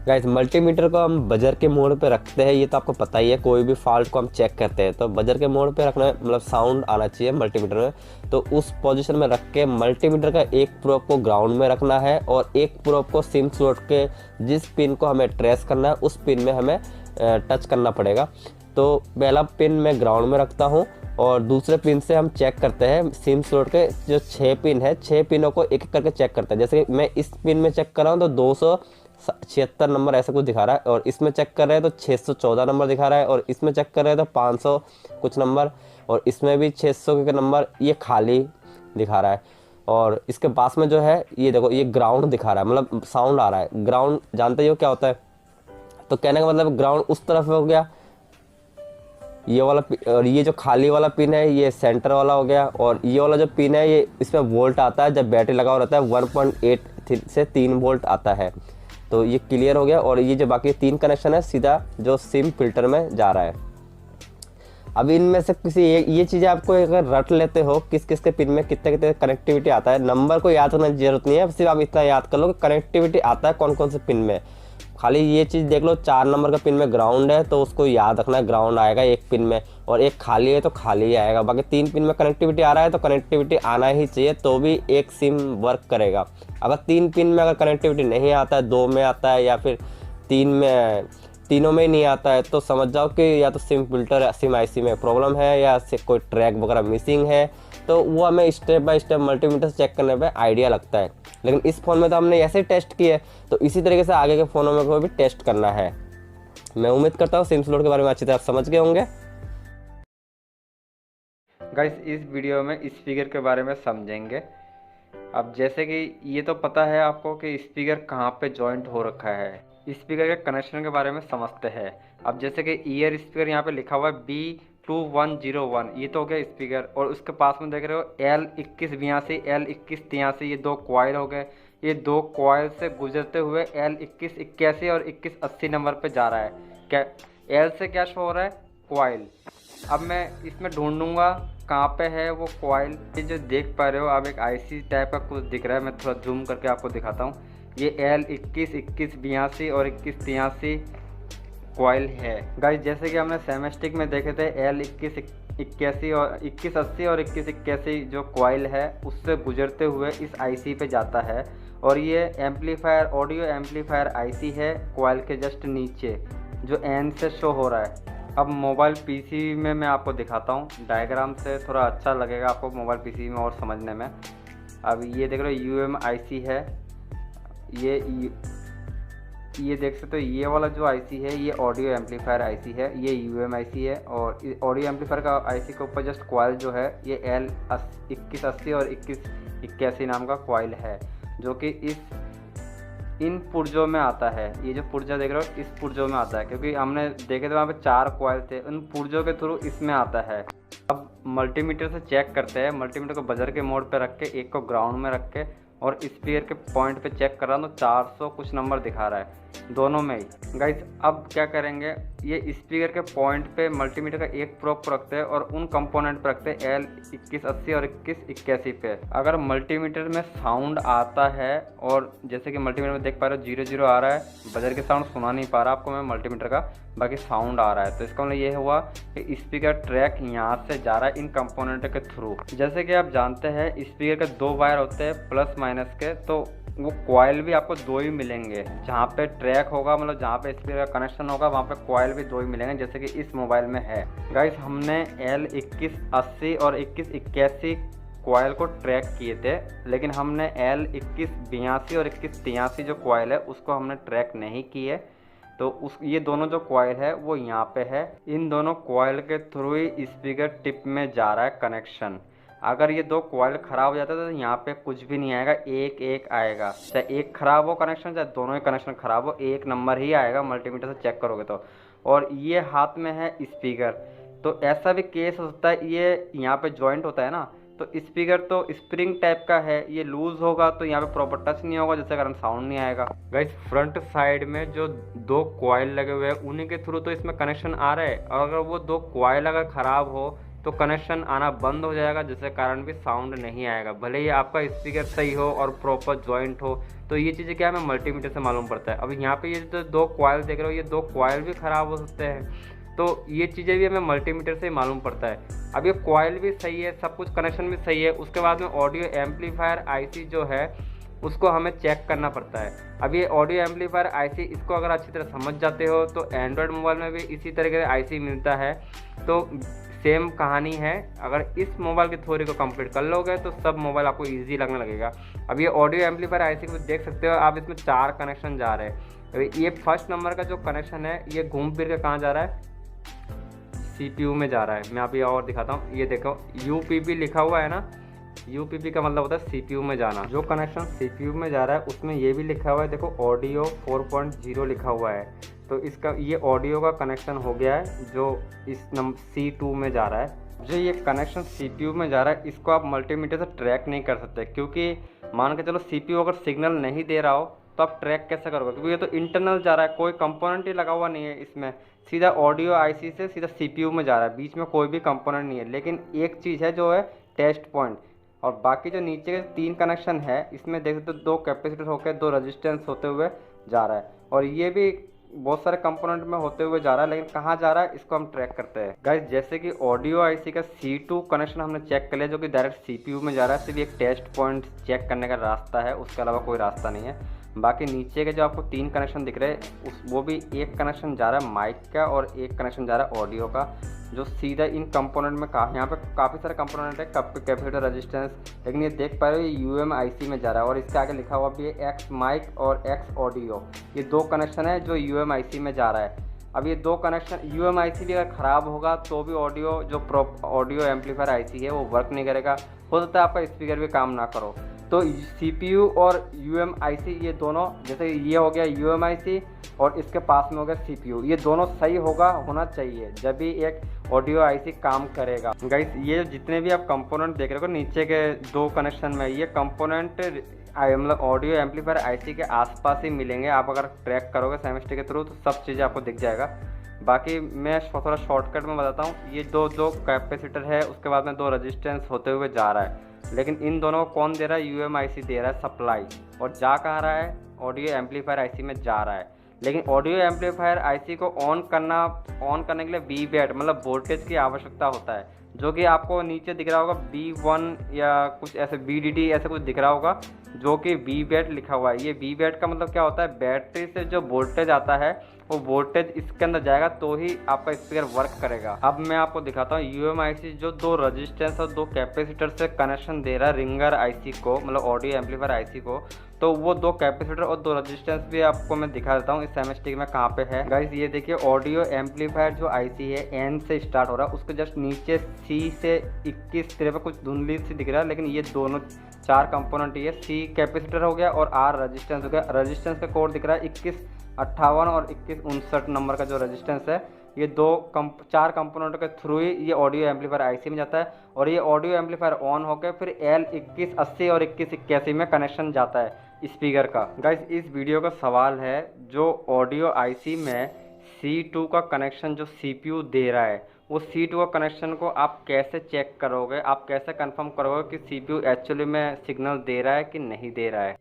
गाइस मल्टीमीटर को हम बजर के मोड पे रखते हैं, ये तो आपको पता ही है। कोई भी फॉल्ट को हम चेक करते हैं तो बजर के मोड पे रखना है, मतलब साउंड आना चाहिए मल्टीमीटर में। तो उस पोजीशन में रख के मल्टीमीटर का एक प्रोब को ग्राउंड में रखना है और एक प्रोब को सिम स्लॉट के जिस पिन को हमें ट्रेस करना है उस पिन में हमें टच करना पड़ेगा। तो पहला पिन मैं ग्राउंड में रखता हूँ और दूसरे पिन से हम चेक करते हैं सिम स्लॉट के जो 6 पिन है, 6 पिनों को एक एक करके चेक करते हैं। जैसे मैं इस पिन में चेक कर रहा हूँ तो 276 नंबर ऐसा कुछ दिखा रहा है, और इसमें चेक कर रहे हैं तो 614 नंबर दिखा रहा है, और इसमें चेक कर रहे हैं तो 500 कुछ नंबर, और इसमें भी 600 के नंबर ये खाली दिखा रहा है। और इसके पास में जो है ये देखो ये ग्राउंड दिखा रहा है, मतलब साउंड आ रहा है। ग्राउंड जानते हो क्या होता है? तो कहने का मतलब ग्राउंड उस तरफ हो गया ये वाला, और ये जो खाली वाला पिन है ये सेंटर वाला हो गया, और ये वाला जो पिन है ये इसमें वोल्ट आता है जब बैटरी लगा हुआ रहता है 1.8 से 3 वोल्ट आता है। तो ये क्लियर हो गया। और ये जो बाकी 3 कनेक्शन है सीधा जो सिम फिल्टर में जा रहा है। अब इनमें से किसी ये चीज़ें आपको अगर रट लेते हो किस किस के पिन में कितने कितने कनेक्टिविटी आता है, नंबर को याद करने की जरूरत नहीं है, सिर्फ आप इतना याद कर लो कि कनेक्टिविटी आता है कौन कौन से पिन में। खाली ये चीज़ देख लो 4 नंबर का पिन में ग्राउंड है तो उसको याद रखना है, ग्राउंड आएगा एक पिन में, और एक खाली है तो खाली ही आएगा। बाकी 3 पिन में कनेक्टिविटी आ रहा है तो कनेक्टिविटी आना ही चाहिए, तो भी एक सिम वर्क करेगा। अगर 3 पिन में अगर कनेक्टिविटी नहीं आता है, 2 में आता है या फिर 3 में, तीनों में ही नहीं आता है, तो समझ जाओ कि या तो सिम फिल्टर सिम आईसी में प्रॉब्लम है या कोई ट्रैक वगैरह मिसिंग है। तो वो हमें स्टेप बाय स्टेप मल्टीमीटर से चेक करने पे आइडिया लगता है। लेकिन इस फ़ोन में तो हमने ऐसे टेस्ट किए, तो इसी तरीके से आगे के फ़ोनों में कोई भी टेस्ट करना है। मैं उम्मीद करता हूँ सिम स्लॉट के बारे में अच्छी तरह समझ गए होंगे। गाइस इस वीडियो में स्पीकर के बारे में समझेंगे। अब जैसे कि ये तो पता है आपको कि स्पीकर कहाँ पे जॉइंट हो रखा है, स्पीकर के कनेक्शन के बारे में समझते हैं। अब जैसे कि ईयर स्पीकर यहाँ पे लिखा हुआ है B2101, ये तो हो गया स्पीकर, और उसके पास में देख रहे हो L2182 L2183, ये 2 कॉइल हो गए। ये 2 कॉइल से गुजरते हुए L2181 और 2180 नंबर पे जा रहा है। क्या L से क्या शो हो रहा है? कॉइल। अब मैं इसमें ढूंढूंगा कहाँ पे है वो कॉइल। ये जो देख पा रहे हो आप एक आईसी टाइप का कुछ दिख रहा है, मैं थोड़ा जूम करके आपको दिखाता हूँ। ये L21 2182 और 2183 कॉइल है। गाइस जैसे कि हमने सेमेस्टिक में देखे थे L21 2180 और 2180 और 2181 जो कॉइल है उससे गुजरते हुए इस आईसी पे जाता है। और ये एम्पलीफायर, ऑडियो एम्पलीफायर आईसी है कॉइल के जस्ट नीचे जो एन से शो हो रहा है। अब मोबाइल पीसी में मैं आपको दिखाता हूँ, डायग्राम से थोड़ा अच्छा लगेगा आपको मोबाइल पीसी में और समझने में। अब ये देख रहे हो यूएम आईसी है, ये देख सकते हो। ये वाला जो आईसी है ये ऑडियो एम्पलीफायर आईसी है, ये यूएम आईसी है। और ऑडियो एम्पलीफायर का आईसी के ऊपर जस्ट कॉइल जो है ये L2180 और 2181 नाम का कॉइल है, जो कि इन पुर्जों में आता है। ये जो पुर्जा देख रहे हो इस पुर्जों में आता है, क्योंकि हमने देखे थे वहाँ पे 4 कॉइल थे, उन पुर्जों के थ्रू इसमें आता है। अब मल्टीमीटर से चेक करते हैं। मल्टीमीटर को बजर के मोड पे रख के, एक को ग्राउंड में रख के और स्पीकर के पॉइंट पे चेक कर रहा हूँ तो 400 कुछ नंबर दिखा रहा है दोनों में ही। गाइस अब क्या करेंगे, ये स्पीकर के पॉइंट पे मल्टीमीटर का एक प्रोब रखते हैं और उन कंपोनेंट पे रखते हैं L2180 और 2181 पे। अगर मल्टीमीटर में साउंड आता है, और जैसे कि मल्टीमीटर में देख पा रहे हो 00 आ रहा है, बजर के साउंड सुना नहीं पा रहा आपको मैं मल्टीमीटर का, बाकी साउंड आ रहा है, तो इसका मतलब ये हुआ कि स्पीकर ट्रैक यहाँ से जा रहा है इन कंपोनेंट के थ्रू। जैसे कि आप जानते हैं स्पीकर के 2 वायर होते हैं प्लस माइनस के, तो वो कॉइल भी आपको 2 ही मिलेंगे। जहाँ पे ट्रैक होगा, मतलब जहाँ पे स्पीकर का कनेक्शन होगा, वहाँ पे कॉइल भी 2 ही मिलेंगे, जैसे कि इस मोबाइल में है। गाइस हमने L2180 और 2181 कॉइल को ट्रैक किए थे, लेकिन हमने L2182 और 2183 जो कॉइल है उसको हमने ट्रैक नहीं किए। तो ये दोनों जो कॉइल है वो यहाँ पे है। इन दोनों कॉइल के थ्रू ही स्पीकर टिप में जा रहा है कनेक्शन। अगर ये 2 कॉइल ख़राब हो जाता है तो यहाँ पे कुछ भी नहीं आएगा, एक आएगा। चाहे एक ख़राब हो कनेक्शन, चाहे दोनों ही कनेक्शन ख़राब हो, एक नंबर ही आएगा मल्टीमीटर से चेक करोगे तो। और ये हाथ में है स्पीकर, तो ऐसा भी केस हो सकता है, ये यहाँ पे जॉइंट होता है ना, तो स्पीकर तो स्प्रिंग टाइप का है, ये लूज़ होगा तो यहाँ पे प्रॉपर टच नहीं होगा, जिसके कारण साउंड नहीं आएगा। गाइस फ्रंट साइड में जो 2 कॉइल लगे हुए हैं उन्हीं के थ्रू तो इसमें कनेक्शन आ रहा है, और अगर वो 2 कॉइल अगर ख़राब हो तो कनेक्शन आना बंद हो जाएगा, जिसके कारण भी साउंड नहीं आएगा, भले ही आपका स्पीकर सही हो और प्रॉपर जॉइंट हो। तो ये चीज़ें क्या हमें मल्टीमीटर से मालूम पड़ता है। अब यहाँ पे ये जो 2 कॉइल देख रहे हो, ये 2 कॉइल भी ख़राब हो सकते हैं, तो ये चीज़ें भी हमें मल्टीमीटर से ही मालूम पड़ता है। अब ये कॉइल भी सही है, सब कुछ कनेक्शन भी सही है, उसके बाद में ऑडियो एम्पलीफायर आईसी जो है उसको हमें चेक करना पड़ता है। अब ये ऑडियो एम्पलीफायर आईसी, इसको अगर अच्छी तरह समझ जाते हो तो एंड्रॉयड मोबाइल में भी इसी तरीके से आईसी मिलता है, तो सेम कहानी है। अगर इस मोबाइल की थ्योरी को कंप्लीट कर लोगे तो सब मोबाइल आपको इजी लगने लगेगा। अब ये ऑडियो एम्पलीफायर आईसी को देख सकते हो आप, इसमें 4 कनेक्शन जा रहे हैं। ये फर्स्ट नंबर का जो कनेक्शन है ये घूम फिर के कहाँ जा रहा है, CPU में जा रहा है। मैं अभी और दिखाता हूँ, ये देखो UPP लिखा हुआ है ना, UPP का मतलब होता है CPU में जाना। जो कनेक्शन CPU में जा रहा है उसमें ये भी लिखा हुआ है, देखो ऑडियो 4.0 लिखा हुआ है, तो इसका ये ऑडियो का कनेक्शन हो गया है जो इस C2 में जा रहा है। जो ये कनेक्शन CPU में जा रहा है इसको आप मल्टीमीटर से ट्रैक नहीं कर सकते, क्योंकि मान के चलो CPU अगर सिग्नल नहीं दे रहा हो तो आप ट्रैक कैसे करोगे, क्योंकि ये तो इंटरनल जा रहा है, कोई कंपोनेंट ही लगा हुआ नहीं है इसमें, सीधा ऑडियो आईसी से सीधा CPU में जा रहा है, बीच में कोई भी कंपोनेंट नहीं है। लेकिन एक चीज़ है जो है टेस्ट पॉइंट, और बाकी जो नीचे के 3 कनेक्शन है इसमें देख सकते हो 2 कैपेसिटर होकर 2 रेजिस्टेंस होते हुए जा रहा है, और ये भी बहुत सारे कंपोनेंट में होते हुए जा रहा है, लेकिन कहाँ जा रहा है इसको हम ट्रैक करते हैं। गाइस जैसे कि ऑडियो आईसी का C2 कनेक्शन हमने चेक कर लिया जो कि डायरेक्ट CPU में जा रहा है, सिर्फ एक टेस्ट पॉइंट चेक करने का रास्ता है, उसके अलावा कोई रास्ता नहीं है। बाकी नीचे के जो आपको 3 कनेक्शन दिख रहे हैं वो भी एक कनेक्शन जा रहा है माइक का और एक कनेक्शन जा रहा है ऑडियो का, जो सीधा इन कंपोनेंट में यहाँ पे काफ़ी सारे कंपोनेंट है, कैपेसिटर, रेजिस्टेंस, लेकिन ये देख पा रहे हो ये UM IC में जा रहा है, और इसके आगे लिखा हुआ भी है X माइक और X ऑडियो। ये 2 कनेक्शन है जो UM IC में जा रहा है। अब ये 2 कनेक्शन UM IC भी अगर ख़राब होगा तो भी ऑडियो जो ऑडियो एम्पलीफायर IC है वो वर्क नहीं करेगा, हो सकता है आपका स्पीकर भी काम ना करो। तो CPU और UM IC ये दोनों, जैसे ये हो गया UM IC और इसके पास में हो गया CPU, ये दोनों सही होना चाहिए जब भी एक ऑडियो IC काम करेगा। गाइस ये जितने भी आप कंपोनेंट देख रहे हो नीचे के 2 कनेक्शन में, ये कंपोनेंट मतलब ऑडियो एम्पलीफायर IC के आसपास ही मिलेंगे। आप अगर ट्रैक करोगे सेमेस्टर के थ्रू तो सब चीज़ें आपको दिख जाएगा। बाकी मैं थोड़ा शॉर्टकट में बताता हूँ, ये दो कैपेसिटर है, उसके बाद में 2 रेजिस्टेंस होते हुए जा रहा है, लेकिन इन दोनों को कौन दे रहा है, UM IC दे रहा है सप्लाई, और जा कहाँ रहा है, ऑडियो एम्पलीफायर IC में जा रहा है। लेकिन ऑडियो एम्पलीफायर IC को ऑन करने के लिए V बैट मतलब वोल्टेज की आवश्यकता होता है, जो कि आपको नीचे दिख रहा होगा B1 या कुछ ऐसे BDD ऐसे कुछ दिख रहा होगा, जो कि VBAT लिखा हुआ है। ये VBAT का मतलब क्या होता है, बैटरी से जो वोल्टेज आता है वो वोल्टेज इसके अंदर जाएगा तो ही आपका स्पीकर वर्क करेगा। अब मैं आपको दिखाता हूँ UMIC जो 2 रजिस्टेंस और 2 कैपेसिटर से कनेक्शन दे रहा है रिंगर IC को, मतलब ऑडियो एम्पलीफायर IC को। तो वो 2 कैपेसिटर और 2 रजिस्टेंस भी आपको मैं दिखा देता हूँ इस सेमेस्टिक में कहाँ पे है। गाइस ये देखिए, ऑडियो एम्पलीफायर जो IC है N से स्टार्ट हो रहा है, उसके जस्ट नीचे C से 21 तेरे पे कुछ धुंधली सी दिख रहा है, लेकिन ये दोनों 4 कंपोनेंट ही है। C कैपेसिटर हो गया और R रजिस्टेंस हो गया। रजिस्टेंस का कोड दिख रहा है 2158 और 2159 नंबर का जो रजिस्टेंस है, ये 4 कंपोनेंट के थ्रू ही ये ऑडियो एम्पलीफायर IC में जाता है और ये ऑडियो एम्पलीफायर ऑन होकर फिर L2180 और 2181 में कनेक्शन जाता है स्पीकर का। गाइस इस वीडियो का सवाल है, जो ऑडियो IC में C2 का कनेक्शन जो CPU दे रहा है, वो C2 का कनेक्शन को आप कैसे चेक करोगे, आप कैसे कंफर्म करोगे कि CPU एक्चुअली में सिग्नल दे रहा है कि नहीं दे रहा है।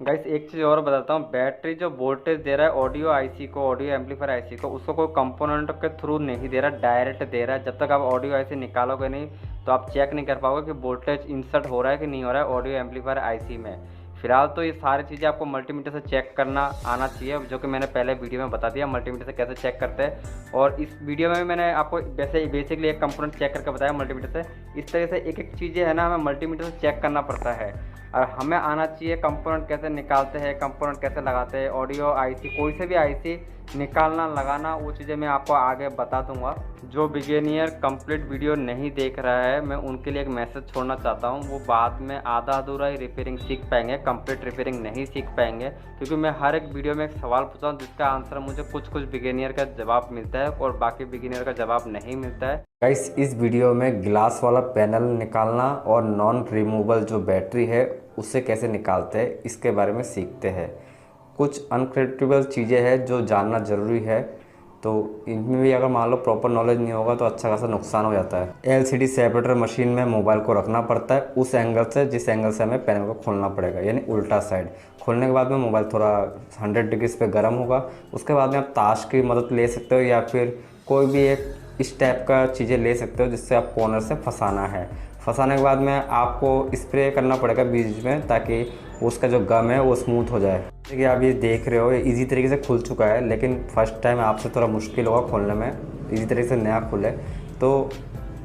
गाइस एक चीज़ और बताता हूँ, बैटरी जो वोल्टेज दे रहा है ऑडियो IC को, ऑडियो एम्पलीफायर IC को, उसको कोई कंपोनेंट के थ्रू नहीं दे रहा, डायरेक्ट दे रहा है। जब तक आप ऑडियो IC निकालोगे नहीं तो आप चेक नहीं कर पाओगे कि वोल्टेज इंसर्ट हो रहा है कि नहीं हो रहा है ऑडियो एम्पलीफायर IC में। फिलहाल तो ये सारी चीज़ें आपको मल्टीमीटर से चेक करना आना चाहिए, जो कि मैंने पहले वीडियो में बता दिया मल्टीमीटर से कैसे चेक करते हैं। और इस वीडियो में भी मैंने आपको वैसे बेसिकली एक कंपोनेंट चेक करके बताया मल्टीमीटर से। इस तरह से एक एक चीज़ें है ना, हमें मल्टीमीटर से चेक करना पड़ता है और हमें आना चाहिए कंपोनेंट कैसे निकालते हैं, कंपोनेंट कैसे लगाते हैं। ऑडियो IC, कोई से भी IC निकालना लगाना, वो चीज़ें मैं आपको आगे बता दूंगा। जो बिगिनियर कंप्लीट वीडियो नहीं देख रहा है, मैं उनके लिए एक मैसेज छोड़ना चाहता हूं, वो बाद में आधा अधूरा ही रिपेयरिंग सीख पाएंगे, कंप्लीट रिपेयरिंग नहीं सीख पाएंगे, क्योंकि मैं हर एक वीडियो में एक सवाल पूछता हूं जिसका आंसर मुझे कुछ बिगिनियर का जवाब मिलता है और बाकी बिगिनियर का जवाब नहीं मिलता है। गाइस इस वीडियो में ग्लास वाला पैनल निकालना और नॉन रिमूवेबल जो बैटरी है उससे कैसे निकालते हैं इसके बारे में सीखते हैं। कुछ अनक्रेडिटेबल चीज़ें हैं जो जानना ज़रूरी है, तो इनमें भी अगर मान लो प्रॉपर नॉलेज नहीं होगा तो अच्छा खासा नुकसान हो जाता है। LCD सेपरेटर मशीन में मोबाइल को रखना पड़ता है उस एंगल से जिस एंगल से हमें पैनल को खोलना पड़ेगा, यानी उल्टा साइड। खोलने के बाद में मोबाइल थोड़ा 100 डिग्री पे गर्म होगा। उसके बाद में आप ताश की मदद ले सकते हो या फिर कोई भी एक इस टाइप का चीज़ें ले सकते हो जिससे आप कॉर्नर से फंसाना है। फंसाने के बाद में आपको स्प्रे करना पड़ेगा बीच में, ताकि उसका जो गम है वो स्मूथ हो जाए। देखिए आप ये देख रहे हो, ये इजी तरीके से खुल चुका है, लेकिन फर्स्ट टाइम आपसे थोड़ा मुश्किल होगा खोलने में, इजी तरीके से नया खुले तो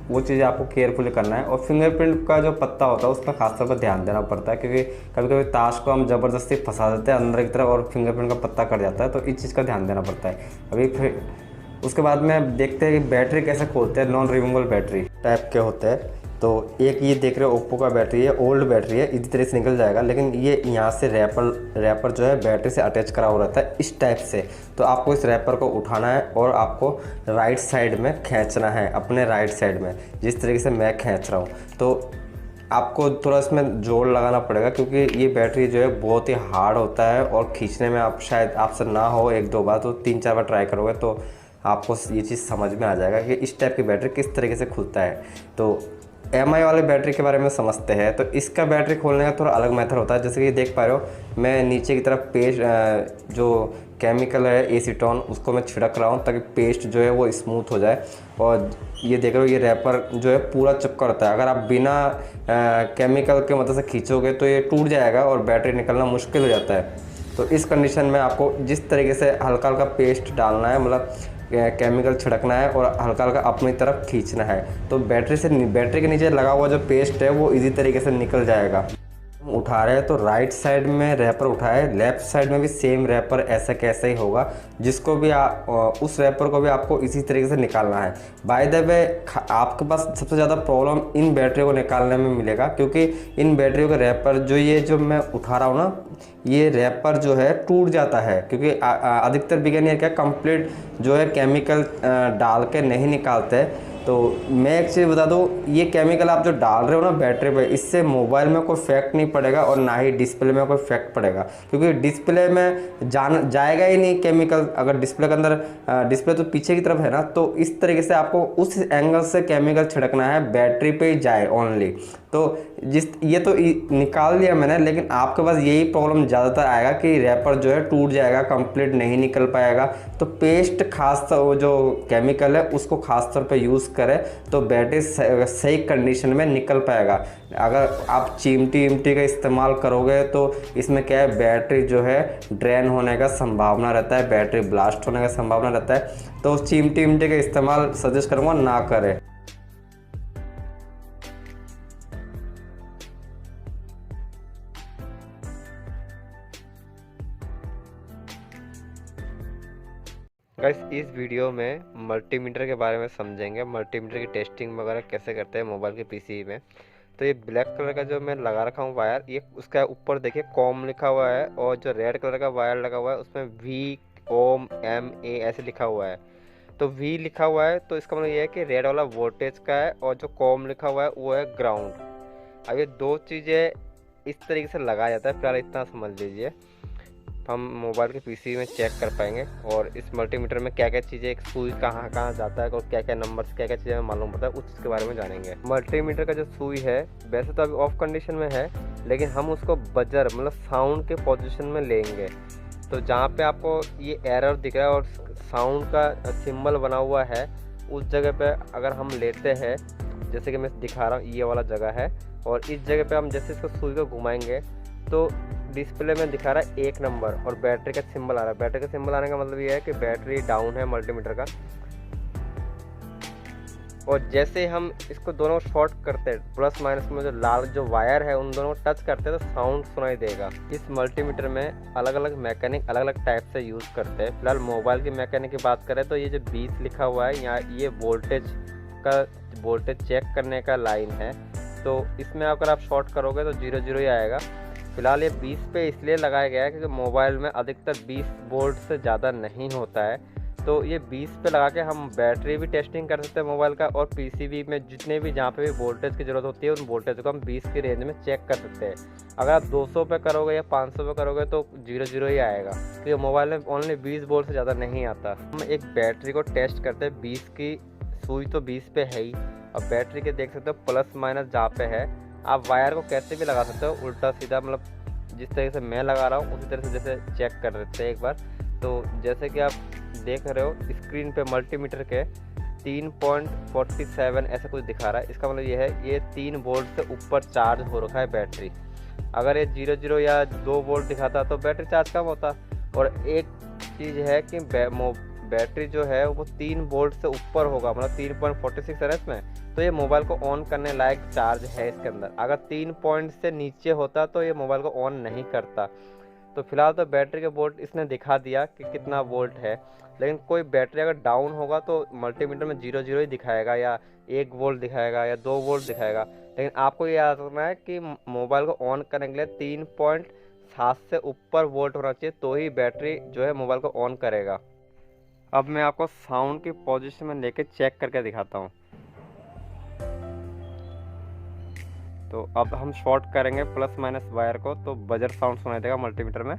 वो चीज़ें आपको केयरफुली करना है। और फिंगरप्रिंट का जो पत्ता होता है उसका खासतौर पर ध्यान देना पड़ता है, क्योंकि कभी कभी ताश को हम ज़बरदस्ती फंसा देते हैं अंदर की तरफ और फिंगरप्रिंट का पत्ता कट जाता है, तो इस चीज़ का ध्यान देना पड़ता है। अभी फिर उसके बाद में देखते हैं कि बैटरी कैसे खोलते हैं। नॉन रिमूवेबल बैटरी टाइप के होते हैं, तो एक ये देख रहे हो ओप्पो का बैटरी है, ओल्ड बैटरी है, इसी तरह से निकल जाएगा, लेकिन ये यहाँ से रैपर जो है बैटरी से अटैच करा हुआ रहता है इस टाइप से। तो आपको इस रैपर को उठाना है और आपको राइट साइड में खींचना है, अपने राइट साइड में, जिस तरीके से मैं खींच रहा हूँ। तो आपको थोड़ा इसमें जोर लगाना पड़ेगा, क्योंकि ये बैटरी जो है बहुत ही हार्ड होता है और खींचने में आप शायद आपसे ना हो 1-2 बार, तो 3-4 बार ट्राई करोगे तो आपको ये चीज़ समझ में आ जाएगा कि इस टाइप की बैटरी किस तरीके से खुलता है। तो MI वाले बैटरी के बारे में समझते हैं। तो इसका बैटरी खोलने का थोड़ा अलग मेथड होता है। जैसे कि देख पा रहे हो, मैं नीचे की तरफ पेस्ट जो केमिकल है एसीटोन उसको मैं छिड़क रहा हूँ ताकि पेस्ट जो है वो स्मूथ हो जाए। और ये देख रहे हो, ये रैपर जो है पूरा चिपका रहता है। अगर आप बिना केमिकल के मदद से खींचोगे तो ये टूट जाएगा और बैटरी निकलना मुश्किल हो जाता है। तो इस कंडीशन में आपको जिस तरीके से हल्का हल्का पेस्ट डालना है, मतलब केमिकल छिड़कना है और हल्का हल्का अपनी तरफ खींचना है, तो बैटरी के नीचे लगा हुआ जो पेस्ट है वो इजी तरीके से निकल जाएगा। उठा रहे हैं तो राइट साइड में रैपर उठाए, लेफ्ट साइड में भी सेम रैपर ऐसा कैसा ही होगा, जिसको भी उस रैपर को भी आपको इसी तरीके से निकालना है। बाय द वे आपके पास सबसे ज़्यादा प्रॉब्लम इन बैटरी को निकालने में मिलेगा, क्योंकि इन बैटरियों का रैपर ये जो मैं उठा रहा हूँ ना, ये रैपर जो है टूट जाता है, क्योंकि अधिकतर बिगिनर क्या कंप्लीट जो है केमिकल डाल के नहीं निकालते। तो मैं एक चीज़ बता दूँ, ये केमिकल आप जो डाल रहे हो ना बैटरी पे, इससे मोबाइल में कोई इफेक्ट नहीं पड़ेगा और ना ही डिस्प्ले में कोई इफेक्ट पड़ेगा, क्योंकि डिस्प्ले में जाएगा ही नहीं केमिकल। अगर डिस्प्ले के अंदर डिस्प्ले तो पीछे की तरफ है ना, तो इस तरीके से आपको उस एंगल से केमिकल छिड़कना है, बैटरी पे ही जाए ओनली। तो ये तो निकाल दिया मैंने, लेकिन आपके पास यही प्रॉब्लम ज़्यादातर आएगा कि रैपर जो है टूट जाएगा, कंप्लीट नहीं निकल पाएगा। तो पेस्ट खास तौर वो जो केमिकल है उसको खास तौर पे यूज़ करें तो बैटरी सही कंडीशन में निकल पाएगा। अगर आप चिमटी का इस्तेमाल करोगे तो इसमें क्या है, बैटरी जो है ड्रेन होने का संभावना रहता है, बैटरी ब्लास्ट होने का संभावना रहता है। तो चिमटी का इस्तेमाल सजेस्ट करूँगा ना करें। गाइस इस वीडियो में मल्टीमीटर के बारे में समझेंगे, मल्टीमीटर की टेस्टिंग वगैरह कैसे करते हैं मोबाइल के पीसी में। तो ये ब्लैक कलर का जो मैं लगा रखा हूँ वायर, ये उसका ऊपर देखिए कॉम लिखा हुआ है, और जो रेड कलर का वायर लगा हुआ है उसमें VOM ऐसे लिखा हुआ है। तो V लिखा हुआ है तो इसका मतलब ये है कि रेड वाला वोल्टेज का है, और जो कॉम लिखा हुआ है वो है ग्राउंड। अब ये दो चीज़ें इस तरीके से लगाया जाता है, फिलहाल इतना समझ लीजिए। हम मोबाइल के पीसी में चेक कर पाएंगे, और इस मल्टीमीटर में क्या क्या चीज़ें, एक सुई कहाँ कहाँ जाता है और क्या क्या नंबर से क्या क्या चीज़ें हमें मालूम पड़ता है, उस चीज़ के बारे में जानेंगे। मल्टीमीटर का जो सुई है वैसे तो अभी ऑफ कंडीशन में है, लेकिन हम उसको बजर मतलब साउंड के पोजीशन में लेंगे। तो जहाँ पे आपको ये एरर दिख रहा है और साउंड का सिंबल बना हुआ है, उस जगह पे अगर हम लेते हैं, जैसे कि मैं दिखा रहा हूँ, ये वाला जगह है, और इस जगह पे हम जैसे इसको सुई को घुमाएंगे तो डिस्प्ले में दिखा रहा है 1 नंबर और बैटरी का सिंबल आ रहा है। बैटरी का सिंबल आने का मतलब ये है कि बैटरी डाउन है मल्टीमीटर का। और जैसे हम इसको दोनों शॉर्ट करते हैं, प्लस माइनस में जो लाल जो वायर है उन दोनों को टच करते हैं तो साउंड सुनाई देगा। इस मल्टीमीटर में अलग अलग मैकेनिक अलग अलग टाइप से यूज़ करते हैं। फिलहाल मोबाइल की मैकेनिक की बात करें तो ये जो 20 लिखा हुआ है यहाँ, ये वोल्टेज चेक करने का लाइन है। तो इसमें अगर आप शॉर्ट करोगे तो 0 ही आएगा। फिलहाल ये 20 पे इसलिए लगाया गया है क्योंकि मोबाइल में अधिकतर 20 वोल्ट से ज़्यादा नहीं होता है। तो ये 20 पे लगा के हम बैटरी भी टेस्टिंग कर सकते हैं मोबाइल का, और पीसीबी में जितने भी जहाँ पे भी वोल्टेज की ज़रूरत होती है उन वोल्टेज को हम 20 की रेंज में चेक कर सकते हैं। अगर आप 200 पे करोगे या 500 पे करोगे तो 0 ही आएगा, क्योंकि मोबाइल में ओनली 20 वोल्ट से ज़्यादा नहीं आता। हम एक बैटरी को टेस्ट करते हैं, 20 की सुई तो 20 पे है ही, और बैटरी के देख सकते हो प्लस माइनस जहाँ पे है। आप वायर को कैसे भी लगा सकते हो, उल्टा सीधा, मतलब जिस तरीके से मैं लगा रहा हूँ उसी तरह से जैसे चेक कर लेते हैं एक बार। तो जैसे कि आप देख रहे हो स्क्रीन पे मल्टीमीटर के 3.47 ऐसा कुछ दिखा रहा है। इसका मतलब ये है ये 3 वोल्ट से ऊपर चार्ज हो रखा है बैटरी। अगर ये 0 या 2 वोल्ट दिखाता तो बैटरी चार्ज कम होता। और एक चीज़ है कि बैटरी जो है वो 3 वोल्ट से ऊपर होगा, मतलब 3.46 है इसमें, तो ये मोबाइल को ऑन करने लायक चार्ज है इसके अंदर। अगर 3 पॉइंट से नीचे होता तो ये मोबाइल को ऑन नहीं करता। तो फिलहाल तो बैटरी के वोल्ट इसने दिखा दिया कि कितना वोल्ट है, लेकिन कोई बैटरी अगर डाउन होगा तो मल्टीमीटर में 0 ही दिखाएगा, या 1 वोल्ट दिखाएगा, या 2 वोल्ट दिखाएगा। लेकिन आपको ये याद रखना है कि मोबाइल को ऑन करने के लिए 3.7 से ऊपर वोल्ट होना चाहिए, तो ही बैटरी जो है मोबाइल को ऑन करेगा। अब मैं आपको साउंड की पोजीशन में लेके चेक करके दिखाता हूँ। तो अब हम शॉर्ट करेंगे प्लस माइनस वायर को तो बजर साउंड सुनाई देगा मल्टीमीटर में।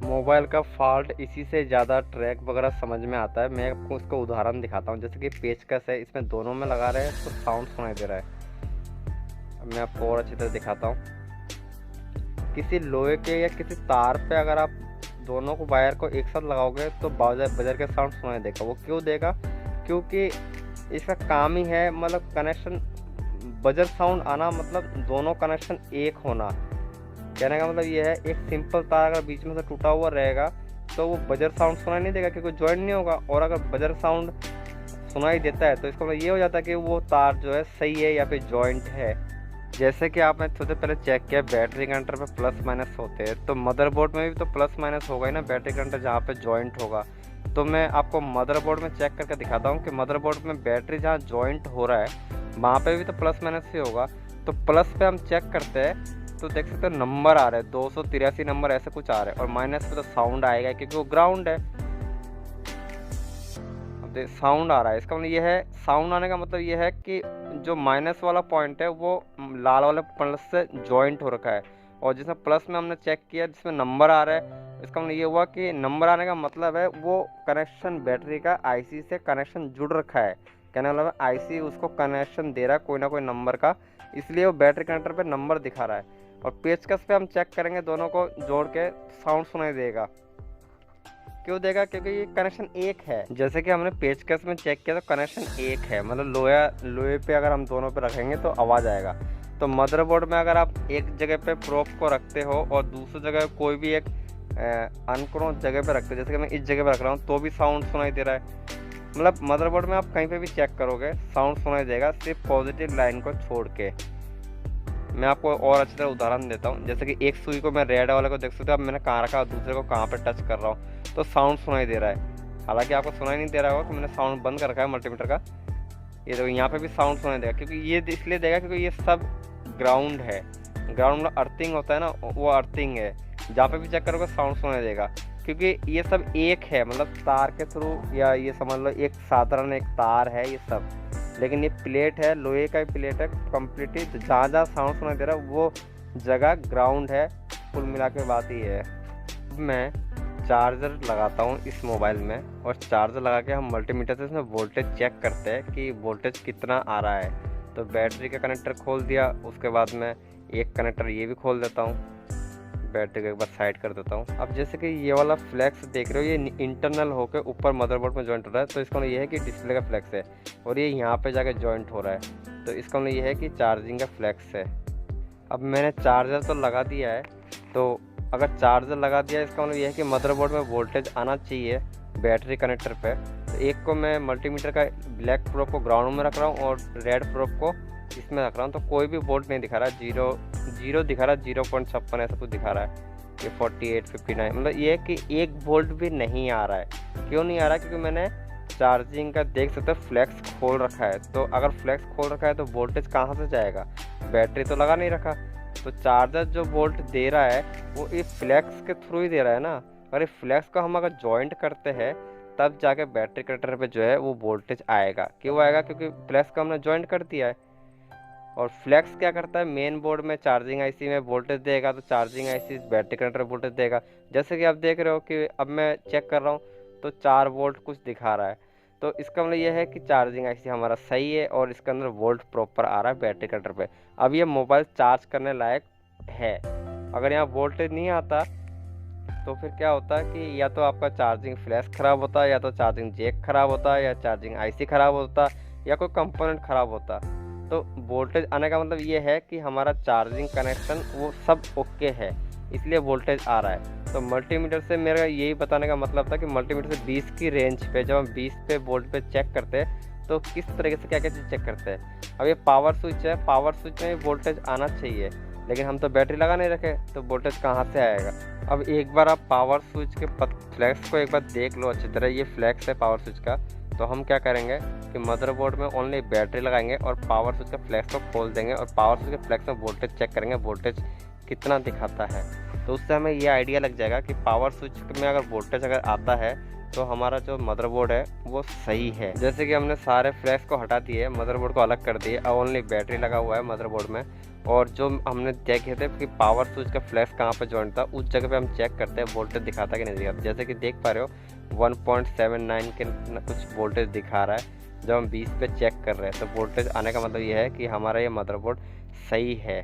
मोबाइल का फॉल्ट इसी से ज़्यादा ट्रैक वगैरह समझ में आता है। मैं आपको इसका उदाहरण दिखाता हूँ, जैसे कि पेचकस है, इसमें दोनों में लगा रहे हैं तो साउंड सुनाई दे रहा है। अब मैं आपको और अच्छी तरह दिखाता हूँ। किसी लोहे के या किसी तार पे अगर आप दोनों को वायर को एक साथ लगाओगे तो बजर के साउंड सुनाई देगा। वो क्यों देगा? क्योंकि इसका काम ही है, मतलब कनेक्शन बजर साउंड आना मतलब दोनों कनेक्शन एक होना। कहने का मतलब ये है, एक सिंपल तार अगर बीच में से टूटा हुआ रहेगा तो वो बजर साउंड सुनाई नहीं देगा क्योंकि जॉइंट नहीं होगा। और अगर बजर साउंड सुनाई देता है तो इसका मतलब ये हो जाता है कि वो तार जो है सही है या फिर जॉइंट है। जैसे कि आपने थोड़ी पहले चेक किया बैटरी कनेक्टर पे प्लस माइनस होते हैं, तो मदरबोर्ड में भी तो प्लस माइनस होगा ही ना, बैटरी कनेक्टर जहाँ पे जॉइंट होगा। तो मैं आपको मदरबोर्ड में चेक करके दिखाता हूँ कि मदरबोर्ड में बैटरी जहाँ जॉइंट हो रहा है वहाँ पे भी तो प्लस माइनस ही होगा। तो प्लस पे हम चेक करते हैं तो देख सकते हो नंबर आ रहे हैं 283 नंबर ऐसे कुछ आ रहे हैं, और माइनस पे तो साउंड आएगा क्योंकि वो ग्राउंड है। अब साउंड आ रहा है, इसका मतलब ये है, साउंड आने का मतलब ये है कि जो माइनस वाला पॉइंट है वो लाल वाले प्लस से जॉइंट हो रखा है, और जिसमें प्लस में हमने चेक किया जिसमें नंबर आ रहा है, इसका मतलब ये हुआ कि नंबर आने का मतलब है वो कनेक्शन बैटरी का आईसी से कनेक्शन जुड़ रखा है। कहने का मतलब आईसी उसको कनेक्शन दे रहा है कोई ना कोई नंबर का, इसलिए वो बैटरी कनेक्टर पे नंबर दिखा रहा है। और पेचकस पे हम चेक करेंगे, दोनों को जोड़ के साउंड सुनाई देगा। क्यों देगा? क्योंकि ये कनेक्शन एक है। जैसे कि हमने पेचकस में चेक किया तो कनेक्शन एक है, मतलब लोहे पे अगर हम दोनों पे रखेंगे तो आवाज़ आएगा। तो मदरबोर्ड में अगर आप एक जगह पे प्रोब को रखते हो और दूसरी जगह कोई भी एक अनक्रोन जगह पे रखते हो, जैसे कि मैं इस जगह पे रख रहा हूँ तो भी साउंड सुनाई दे रहा है। मतलब मदरबोर्ड में आप कहीं पे भी चेक करोगे साउंड सुनाई देगा, सिर्फ पॉजिटिव लाइन को छोड़ के। मैं आपको और अच्छी तरह उदाहरण देता हूँ। जैसे कि एक सुई को मैं रेड वाले को देख सकते हो, अब मैंने कहाँ रखा, दूसरे को कहाँ पे टच कर रहा हूँ तो साउंड सुनाई दे रहा है। हालांकि आपको सुनाई नहीं दे रहा होगा कि मैंने साउंड बंद कर रखा है मल्टीमीटर का। ये देखो यहाँ पे भी साउंड सुनाई देगा, क्योंकि ये इसलिए देगा क्योंकि ये सब ग्राउंड है। ग्राउंड मतलब अर्थिंग होता है ना, वो अर्थिंग है। जहाँ पे भी चेक करोगे साउंड सुनाई देगा, क्योंकि ये सब एक है, मतलब तार के थ्रू, या ये समझ लो एक साधारण एक तार है ये सब। लेकिन ये प्लेट है, लोहे का प्लेट है कम्प्लीटली। तो जहाँ जहाँ साउंड सुनाई दे रहा है वो जगह ग्राउंड है। कुल मिला के बात ये है। मैं चार्जर लगाता हूँ इस मोबाइल में, और चार्जर लगा के हम मल्टीमीटर से इसमें वोल्टेज चेक करते हैं कि वोल्टेज कितना आ रहा है। तो बैटरी का कनेक्टर खोल दिया, उसके बाद में एक कनेक्टर ये भी खोल देता हूँ, बैटरी को एक बार साइड कर देता हूँ। अब जैसे कि ये वाला फ्लैक्स देख रहे हो, ये इंटरनल होकर ऊपर मदरबोर्ड में जॉइंट हो रहा है। तो इसका मतलब ये है कि डिस्प्ले का फ्लैक्स है, और ये यहाँ पे जाके जॉइंट हो रहा है। तो इसका मतलब ये है कि चार्जिंग का फ्लैक्स है। अब मैंने चार्जर तो लगा दिया है, तो अगर चार्जर लगा दिया इसका मतलब ये है कि मदरबोर्ड में वोल्टेज आना चाहिए बैटरी कनेक्टर पे। तो एक को मैं मल्टीमीटर का ब्लैक प्रोब को ग्राउंड में रख रहा हूँ और रेड प्रोब को इसमें रख रहा हूँ। तो कोई भी वोल्ट नहीं दिखा रहा, जीरो दिखा रहा है, 0.56 ऐसा कुछ दिखा रहा है। ये 48, 59, मतलब ये है कि 1 वोल्ट भी नहीं आ रहा है। क्यों नहीं आ रहा है? क्योंकि मैंने चार्जिंग का देख सकते हो फ्लैक्स खोल रखा है। तो अगर फ्लैक्स खोल रखा है तो वोल्टेज कहाँ से जाएगा? बैटरी तो लगा नहीं रखा। तो चार्जर जो वोल्ट दे रहा है वो इस फ्लैक्स के थ्रू ही दे रहा है ना। अगर इस फ्लैक्स को हम अगर जॉइंट करते हैं तब जाके बैटरी कनेक्टर पे जो है वो वोल्टेज आएगा। क्यों आएगा? क्योंकि फ्लैक्स को हमने जॉइंट कर दिया है। और फ्लैक्स क्या करता है, मेन बोर्ड में चार्जिंग आईसी में वोल्टेज देगा, तो charging IC battery connector voltage देगा। जैसे कि आप देख रहे हो कि अब मैं चेक कर रहा हूँ तो 4 वोल्ट कुछ दिखा रहा है। तो इसका मतलब यह है कि चार्जिंग आईसी हमारा सही है और इसके अंदर वोल्ट प्रॉपर आ रहा है बैटरी कनेक्टर पे। अब ये मोबाइल चार्ज करने लायक है। अगर यहाँ वोल्टेज नहीं आता तो फिर क्या होता है कि या तो आपका चार्जिंग फ्लैश ख़राब होता, या तो चार्जिंग जैक ख़राब होता, या चार्जिंग आईसी ख़राब होता, या कोई कंपोनेंट ख़राब होता। तो वोल्टेज आने का मतलब ये है कि हमारा चार्जिंग कनेक्शन वो सब ओके है, इसलिए वोल्टेज आ रहा है। तो मल्टीमीटर से मेरा यही बताने का मतलब था कि मल्टीमीटर से 20 की रेंज पे जब हम 20 पे वोल्ट पे चेक करते हैं तो किस तरीके से क्या क्या चीज़ चेक करते हैं। अब ये पावर स्विच है, पावर स्विच में वोल्टेज आना चाहिए, लेकिन हम तो बैटरी लगा नहीं रखे तो वोल्टेज कहाँ से आएगा। अब एक बार आप पावर स्विच के फ्लैक्स को एक बार देख लो अच्छी तरह। ये फ्लैक्स है पावर स्विच का। तो हम क्या करेंगे कि मदरबोर्ड में ओनली बैटरी लगाएंगे और पावर स्विच के फ्लैक्स को खोल देंगे और पावर स्विच के फ्लैक्स में वोल्टेज चेक करेंगे, वोल्टेज कितना दिखाता है। तो उससे हमें ये आइडिया लग जाएगा कि पावर स्विच में अगर वोल्टेज अगर आता है तो हमारा जो मदरबोर्ड है वो सही है। जैसे कि हमने सारे फ्लैक्स को हटा दिए, मदरबोर्ड को अलग कर दिए, अब ओनली बैटरी लगा हुआ है मदरबोर्ड में। और जो हमने देखे थे कि पावर स्विच का फ्लैक्स कहाँ पे जॉइंट था, उस जगह पे हम चेक करते हैं वोल्टेज दिखाता कि नहीं दिखाता। जैसे कि देख पा रहे हो 1.79 के कुछ वोल्टेज दिखा रहा है जब हम 20 पे चेक कर रहे हैं। तो वोल्टेज आने का मतलब ये है कि हमारा ये मदरबोर्ड सही है।